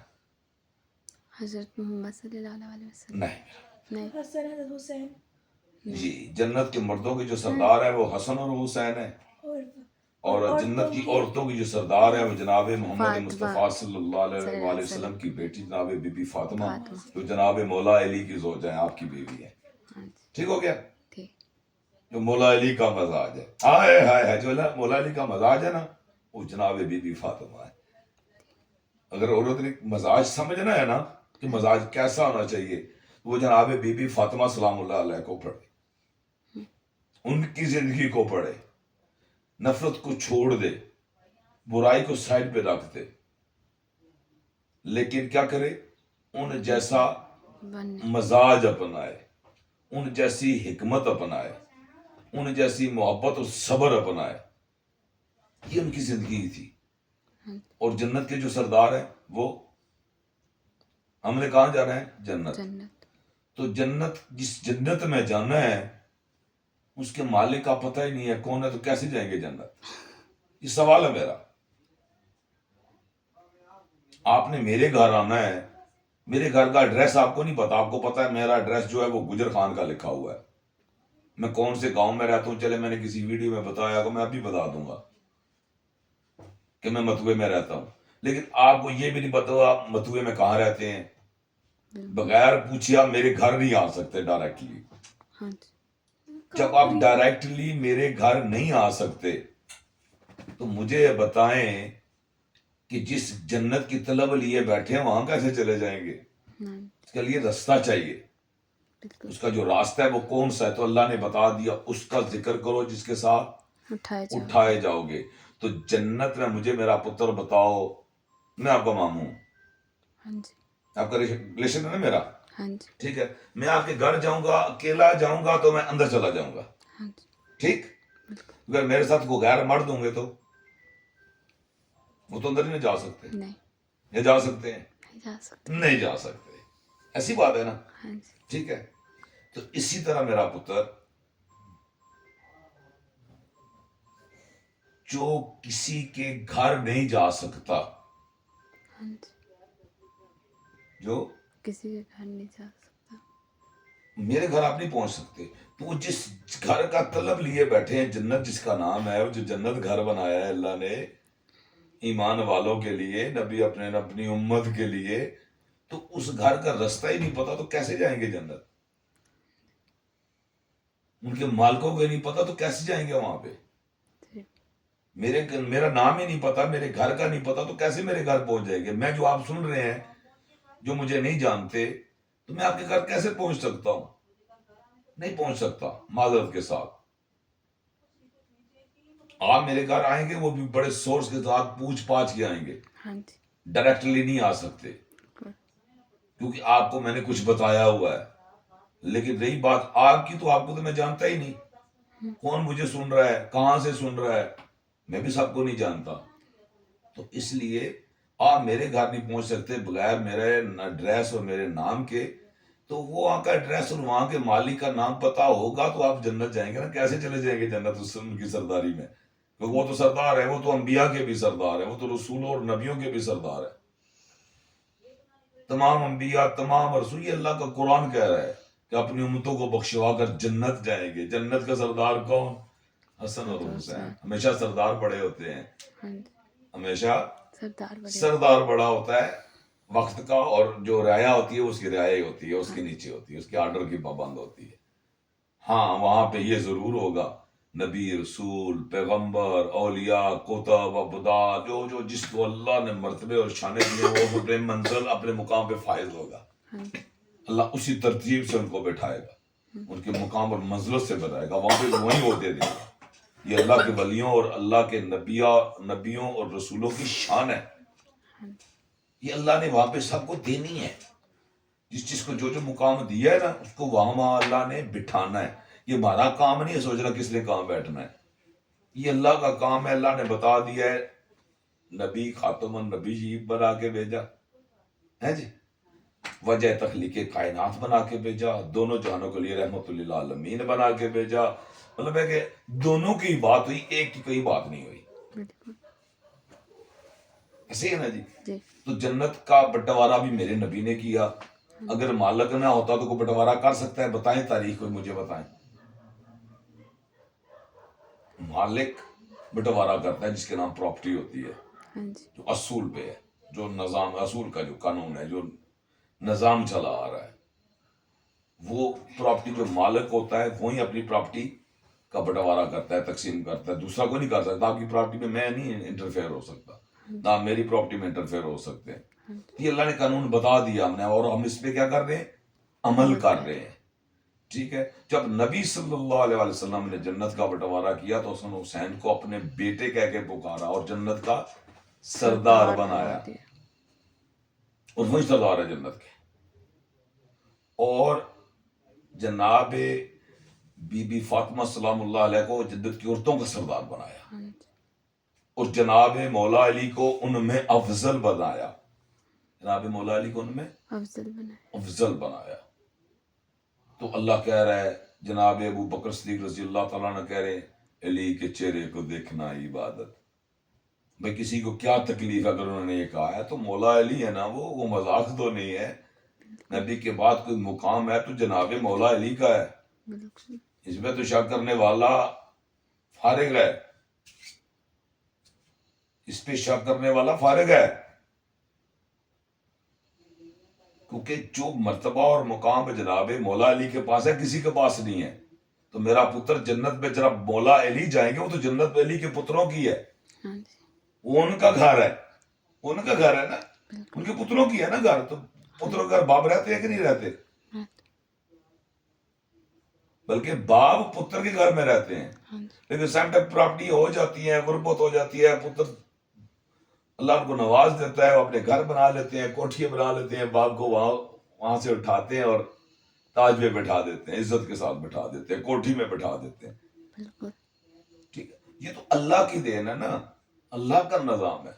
حضرت محمد صلی اللہ علیہ وسلم. نہیں. نہیں. حسن حضرت حسین جی جنت کے مردوں کے جو سردار ہیں وہ حسن اور حسین ہیں. اور جنت کی عورتوں کی جو سردار ہے وہ جناب محمد فاطمہ مصطفیٰ صلی اللہ علیہ وآلہ وسلم کی بیٹی جناب بی بی فاطمہ جو جناب مولا علی کی زوجہ ہیں، آپ کی بیوی ہے. ہاں جی. ٹھیک ہو گیا؟ ٹھیک. جو مولا علی کا مزاج ہے، ہائے ہائے ہائے، جو مولا علی کا مزاج ہے نا وہ جناب بی بی فاطمہ ہے. اگر عورت نے مزاج سمجھنا ہے نا کہ مزاج کیسا ہونا چاہیے، وہ جناب بی بی فاطمہ سلام اللہ علیہ کو پڑھے، ان کی زندگی کو پڑھے، نفرت کو چھوڑ دے، برائی کو سائڈ پہ رکھ دے، لیکن کیا کرے؟ ان جیسا بننے. مزاج اپنائے، ان جیسی حکمت اپنائے، ان جیسی محبت اور صبر اپنائے. یہ ان کی زندگی تھی. اور جنت کے جو سردار ہیں وہ ہم نے کہاں جانا ہے؟ جنت. جنت. تو جنت، جس جنت میں جانا ہے اس کے مالک کا پتہ ہی نہیں ہے کون ہے، تو کیسے جائیں گے جنت؟ یہ سوال ہے میرا. آپ نے میرے گھر آنا ہے، میرے گھر کا ایڈریس آپ کو نہیں پتا. آپ کو پتا ہے میرا ایڈریس جو ہے وہ گجر خان کا لکھا ہوا ہے. میں کون سے گاؤں میں رہتا ہوں، چلے میں نے کسی ویڈیو میں بتایا، میں ابھی بتا دوں گا کہ میں متوے میں رہتا ہوں. لیکن آپ کو یہ بھی نہیں پتا آپ متوے میں کہاں رہتے ہیں. بغیر پوچھے آپ میرے گھر نہیں آ سکتے ڈائریکٹلی. ہاں جی. جب آپ ڈائریکٹلی میرے گھر نہیں آ سکتے تو مجھے بتائیں کہ جس جنت کی طلب لیے بیٹھے ہیں وہاں کیسے چلے جائیں گے؟ اس کے لیے رستہ چاہیے. بالکل. اس کا جو راستہ ہے وہ کون سا ہے؟ تو اللہ نے بتا دیا، اس کا ذکر کرو جس کے ساتھ اٹھائے جاؤ گے. تو جنت میں مجھے میرا پتر بتاؤ، میں آپ کا ماموں ہوں، ہاں جی. آپ کا ریلیشن ہے نا میرا. ہاں جی. ٹھیک ہے. میں آپ کے گھر جاؤں گا، اکیلا جاؤں گا تو میں اندر چلا جاؤں گا. ہاں جی. ٹھیک. بالکل. اگر میرے ساتھ کوئی غیر مرد ہوں گے تو وہ تو اندر ہی نہیں جا سکتے. نہیں. یا جا سکتے ہیں؟ نہیں جا سکتے. نہیں جا سکتے. ایسی بات ہے نا. ہاں جی. ٹھیک ہے. تو اسی طرح میرا پتر جو کسی کے گھر نہیں جا سکتا، ہاں جی. جو کسی کے گھر نہیں جا سکتا، میرے گھر آپ نہیں پہنچ سکتے، تو وہ جس گھر کا طلب لیے بیٹھے ہیں، جنت جس کا نام ہے، جو جنت گھر بنایا ہے اللہ نے ایمان والوں کے لیے، نبی اپنی امت کے لیے، تو اس گھر کا رستہ ہی نہیں پتا تو کیسے جائیں گے جنت؟ ان کے مالکوں کو نہیں پتا تو کیسے جائیں گے وہاں پہ؟ میرا نام ہی نہیں پتا، میرے گھر کا نہیں پتا تو کیسے میرے گھر پہنچ جائیں گے؟ میں جو آپ سن رہے ہیں جو مجھے نہیں جانتے، تو میں آپ کے گھر کیسے پہنچ سکتا ہوں؟ نہیں پہنچ سکتا معذرت کے ساتھ. آپ میرے گھر آئیں گے وہ بھی بڑے سورس کے ساتھ پوچھ پاچھ کے آئیں گے، ہاں جی. ڈائریکٹلی نہیں آ سکتے کیونکہ آپ کو میں نے کچھ بتایا ہوا ہے. لیکن رہی بات آپ کی، تو آپ کو تو میں جانتا ہی نہیں. کون مجھے سن رہا ہے، کہاں سے سن رہا ہے، میں بھی سب کو نہیں جانتا. تو اس لیے آپ میرے گھر نہیں پہنچ سکتے بغیر میرے ایڈریس اور میرے نام کے. تو وہ وہاں کا ایڈریس اور وہاں کے مالک کا نام پتا ہوگا تو آپ جنت جائیں گے نا. کیسے چلے جائیں گے جنت ان کی سرداری میں؟ کیونکہ وہ تو سردار ہے، وہ تو انبیاء کے بھی سردار ہے، وہ تو رسولوں اور نبیوں کے بھی سردار ہے. تمام انبیاء، تمام رسول، یہ اللہ کا قرآن کہہ رہا ہے کہ اپنی امتوں کو بخشوا کر جنت جائیں گے. جنت کا سردار کون؟ حسن اور حسین. ہمیشہ سردار بڑے ہوتے ہیں، ہمیشہ سردار بڑا ہوتا ہے وقت کا، اور جو رعایا ہوتی ہے اس کی رعایا ہی ہوتی ہے، اس کے نیچے ہوتی ہے، اس کے آرڈر کی پابند ہوتی ہے. ہاں وہاں پہ یہ ضرور ہوگا، نبی، رسول، پیغمبر، اولیاء، کتب، ابدال، جو جس کو اللہ نے مرتبے اور شانے دیے وہ اپنے منزل، اپنے مقام پہ فائز ہوگا. اللہ اسی ترتیب سے ان کو بٹھائے گا، ان کے مقام اور منزلت سے بتائے گا، وہاں پہ وہیں ہوتے دے گا. یہ اللہ کے ولیوں اور اللہ کے نبیوں اور رسولوں کی شان ہے. یہ اللہ نے وہاں پہ سب کو دینی ہے. جس چیز کو جو مقام دیا ہے نا اس کو وہاں وہاں اللہ نے بٹھانا ہے. یہ ہمارا کام نہیں ہے سوچنا کس لیے کہاں بیٹھنا ہے. یہ اللہ کا کام ہے. اللہ نے بتا دیا ہے. نبی خاتم النبی بنا کے بھیجا ہے جی. وجہ تخلیق کائنات بنا کے بھیجا. دونوں جہانوں کے لیے رحمت للعالمین بنا کے بھیجا. مطلب ہے کہ دونوں کی بات ہوئی, ایک کی کوئی بات نہیں ہوئی. بالکل ایسے ہے نا جی. جی. تو جنت کا بٹوارا بھی میرے نبی نے کیا. اگر مالک نہ ہوتا تو کوئی بٹوارا کر سکتا ہے؟ بتائیں تاریخ کوئی مجھے بتائیں. مالک بٹوارا کرتا ہے جس کے نام پراپرٹی ہوتی ہے, ہاں جی. جو اصول پہ ہے, جو نظام اصول کا جو قانون ہے, جو نظام چلا آ رہا ہے. وہ پراپرٹی جو مالک ہوتا ہے وہی اپنی پراپرٹی کا بٹوارا کرتا ہے, تقسیم کرتا ہے. دوسرا کوئی نہیں کر سکتا. آپ کی پراپرٹی میں میں نہیں انٹرفیئر ہو سکتا, نہ میری پراپرٹی میں انٹرفیئر ہو سکتے ہیں. یہ اللہ نے قانون بتا دیا ہم نے, اور ہم اس پہ کیا کر رہے ہیں؟ عمل کر رہے ہیں. ٹھیک ہے. جب نبی صلی اللہ علیہ وسلم نے جنت کا بٹوارا کیا تو اس نے حسین کو اپنے بیٹے کہہ کے پکارا اور جنت کا سردار بنایا, اور وہی سردار ہے جنت کے. اور جناب بی بی فاطمہ سلام اللہ علیہ کو جنت کی عورتوں کا سردار بنایا, اور جناب مولا علی کو ان میں افضل بنایا. جناب مولا علی کو ان میں افضل بنایا. تو اللہ کہہ رہا ہے, جناب ابو بکر صدیق رضی اللہ تعالیٰ نے کہہ رہے ہیں علی کے چہرے کو دیکھنا عبادت. بھائی کسی کو کیا تکلیف اگر انہوں نے یہ کہا ہے, تو مولا علی ہے نا, وہ مذاق تو نہیں ہے. نبی کے بعد کوئی مقام ہے تو جناب مولا علی کا ہے. اس میں تو شک کرنے والا فارغ ہے, اس پہ شک کرنے والا فارغ ہے. کیونکہ جو مرتبہ اور مقام جناب مولا علی کے پاس ہے کسی کے پاس نہیں ہے. تو میرا پتر جنت میں جناب مولا علی جائیں گے, وہ تو جنت علی کے پتروں کی ہے, وہ ان کا گھر ہے, ان کا گھر ہے نا, ان کے پتروں کی ہے نا گھر. تو پتروں کے گھر باپ رہتے ہیں کہ نہیں رہتے؟ بلکہ باپ پتر کے گھر میں رہتے ہیں. لیکن سیم ٹائم پراپرٹی ہو جاتی ہے, غربت ہو جاتی ہے, پتر اللہ ان کو نواز دیتا ہے, وہ اپنے گھر بنا لیتے ہیں, کوٹھیاں بنا لیتے ہیں, باپ کو وہاں سے اٹھاتے ہیں اور تاج پہ بٹھا دیتے ہیں, عزت کے ساتھ بٹھا دیتے ہیں, کوٹھی میں بٹھا دیتے ہیں. ٹھیک ہے. یہ تو اللہ کی دین ہے نا, اللہ کا نظام ہے.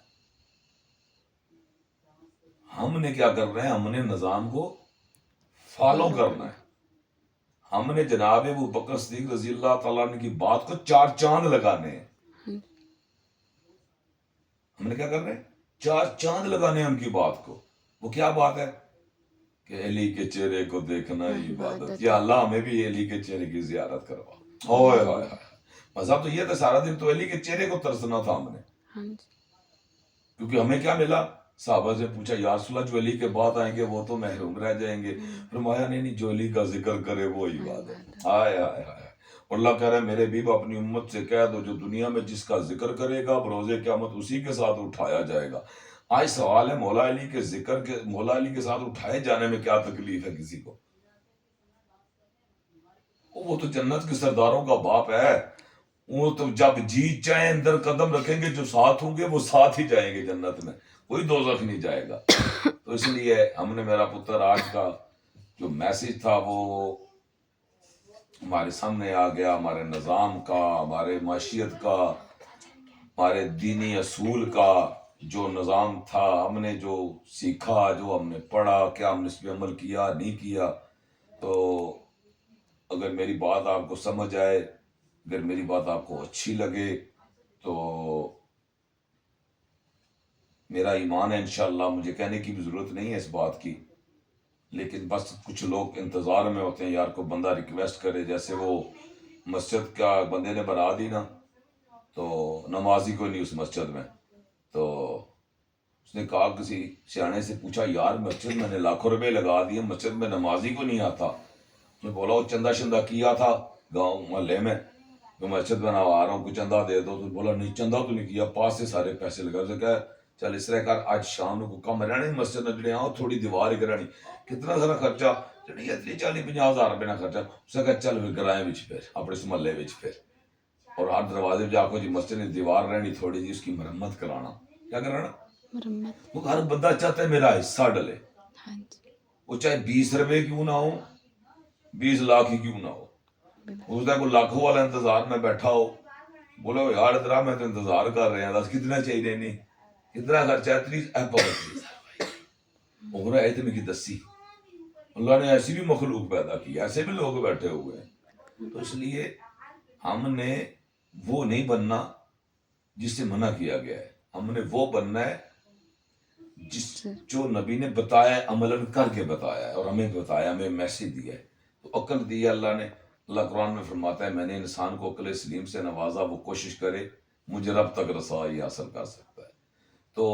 ہم نے کیا کر رہے ہیں؟ ہم نے نظام کو فالو کرنا ہے. ہم نے جناب ابو بکر صدیق رضی اللہ تعالیٰ عنہ کی بات کو 4 چاند لگانے ہیں. ہم نے کیا کر رہے ہیں؟ 4 چاند لگانے ہیں ان کی بات کو. وہ کیا بات ہے کہ علی کے چہرے کو دیکھنا عبادت. یا اللہ ہمیں بھی علی کے چہرے کی زیارت کروا. اوئے ہوئے مذہب تو یہ تھا, سارا دن تو علی کے چہرے کو ترسنا تھا ہم نے. کیونکہ ہمیں کیا ملا؟ صحابہ سے پوچھا یا رسول اللہ جو علی کے بعد آئیں گے وہ تو محروم رہ جائیں گے. فرمایا نہیں, جو علی کا ذکر کرے وہ عبادت. آئے آئے آئے. اور اللہ کہہ رہے ہیں میرے بھی اپنی امت سے کہہ دو, جو دنیا میں جس کا ذکر کرے گا بروز قیامت اسی کے ساتھ اٹھایا جائے گا. آج سوال ہے مولا علی کے ذکر کے, مولا علی کے ساتھ اٹھائے جانے میں کیا تکلیف ہے کسی کو؟ وہ تو جنت کے سرداروں کا باپ ہے. وہ تو جب جی چاہیں اندر قدم رکھیں گے, جو ساتھ ہوں گے وہ ساتھ ہی جائیں گے جنت میں, کوئی دوزخ نہیں جائے گا. تو اس لیے ہم نے, میرا پتر آج کا جو میسج تھا وہ ہمارے سامنے آ گیا. ہمارے نظام کا, ہمارے معاشیت کا, ہمارے دینی اصول کا جو نظام تھا, ہم نے جو سیکھا, جو ہم نے پڑھا, کیا ہم نے اس پہ عمل کیا نہیں کیا. تو اگر میری بات آپ کو سمجھ آئے, اگر میری بات آپ کو اچھی لگے تو میرا ایمان ہے انشاءاللہ, مجھے کہنے کی بھی ضرورت نہیں ہے اس بات کی, لیکن بس کچھ لوگ انتظار میں ہوتے ہیں یار کو بندہ ریکویسٹ کرے. جیسے وہ مسجد کا بندے نے بنا دی نا, تو نمازی کو نہیں اس مسجد میں, تو اس نے کہا, کسی سیانے سے پوچھا یار مسجد میں نے لاکھوں روپے لگا دیے, مسجد میں نمازی کو نہیں آتا. اس نے بولا وہ چندہ شندہ کیا تھا گاؤں محلے میں, تو مسجد بنوا رہا ہوں, کوئی چندہ دے دو. تو بولا نہیں چندہ تو نہیں کیا, پاس سے سارے پیسے لگا. اس نے کہا چل اس طرح کر, آج شام کو کم رہنی مسجد میں جڑے آؤ, تھوڑی دیوار ہی کرانی, کتنا سارا خرچہ جڑی 40-50 ہزار روپے نہ خرچہ. اس نے کہا چل پھر کرائے بچ پھر اپنے اس محلے بچ پھر, اور ہر دروازے جا کو جی مسجد میں دیوار رہنی تھوڑی جی, اس کی مرمت کرانا. کیا کرانا؟ مرمت. وہ ہر بندہ چاہتا ہے میرا حصہ ڈلے. وہ چاہے 20 روپے کیوں نہ ہو 20 لاکھ ہی کیوں نہ ہو، اس کا کوئی لاکھوں والا انتظار میں بیٹھا ہو، بولو یار ادھر میں تو انتظار کر رہے ہیں، دس کتنا چاہیے نہیں کتنا خرچہ ہے 30 اور ہے اتنے کی دسی، اللہ نے ایسی بھی مخلوق پیدا کی، ایسے بھی لوگ بیٹھے ہوئے ہیں، تو اس لیے ہم نے وہ نہیں بننا جس سے منع کیا گیا ہے، ہم نے وہ بننا ہے جس جو نبی نے بتایا ہے، عملاً کر کے بتایا ہے، اور ہمیں بتایا، ہمیں میسج دیا ہے، تو عقل دی ہے اللہ نے۔ اللہ قرآن میں فرماتا ہے میں نے انسان کو عقل سلیم سے نوازا، وہ کوشش کرے مجھے رب تک رسائی حاصل کر سکتا ہے۔ تو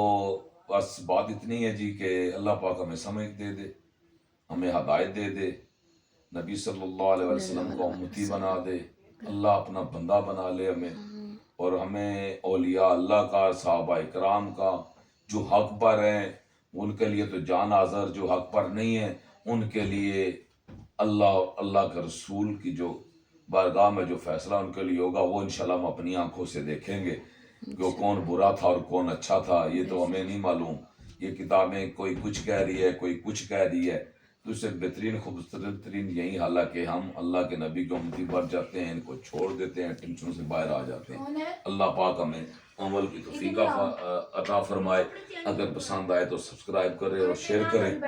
بس بات اتنی ہے جی کہ اللہ پاک ہمیں سمجھ دے دے، ہمیں ہدایت دے دے، نبی صلی اللہ علیہ وسلم کو امتی بنا دے، اللہ اپنا بندہ بنا لے ہمیں، اور ہمیں اولیاء اللہ کا، صحابہ اکرام کا جو حق پر ہیں ان کے لیے تو جان حاضر، جو حق پر نہیں ہیں ان کے لیے اللہ کے رسول کی جو بارگاہ میں جو فیصلہ ان کے لیے ہوگا وہ انشاءاللہ ہم اپنی آنکھوں سے دیکھیں گے کہ وہ کون برا تھا اور کون اچھا تھا، یہ تو ہمیں نہیں معلوم، یہ کتابیں کوئی کچھ کہہ رہی ہے کوئی کچھ کہہ رہی ہے، تو اس سے بہترین خوبصورت ترین یہی حال ہے کہ ہم اللہ کے نبی کو امتی بن جاتے ہیں، ان کو چھوڑ دیتے ہیں، ٹینشنوں سے باہر آ جاتے ہیں۔ اللہ پاک ہمیں عمل کی توفیق عطا فرمائے۔ اگر پسند آئے تو سبسکرائب کریں اور شیئر کریں،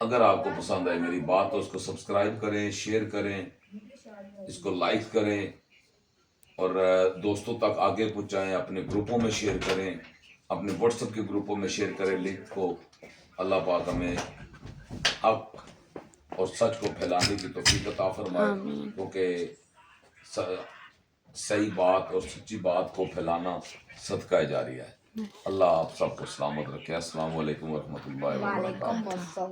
اگر آپ کو پسند آئے میری بات تو اس کو سبسکرائب کریں، شیئر کریں، اس کو لائک کریں، اور دوستوں تک آگے پہنچائیں، اپنے گروپوں میں شیئر کریں، اپنے واٹس ایپ کے گروپوں میں شیئر کریں لنک کو۔ اللہ پاک ہمیں حق اور سچ کو پھیلانے کی توفیق عطا فرمائے، کیونکہ صحیح بات اور سچی بات کو پھیلانا صدقہ جاریہ ہے۔ اللہ آپ سب کو سلامت رکھے۔ السلام علیکم ورحمۃ اللہ وبرکاتہ۔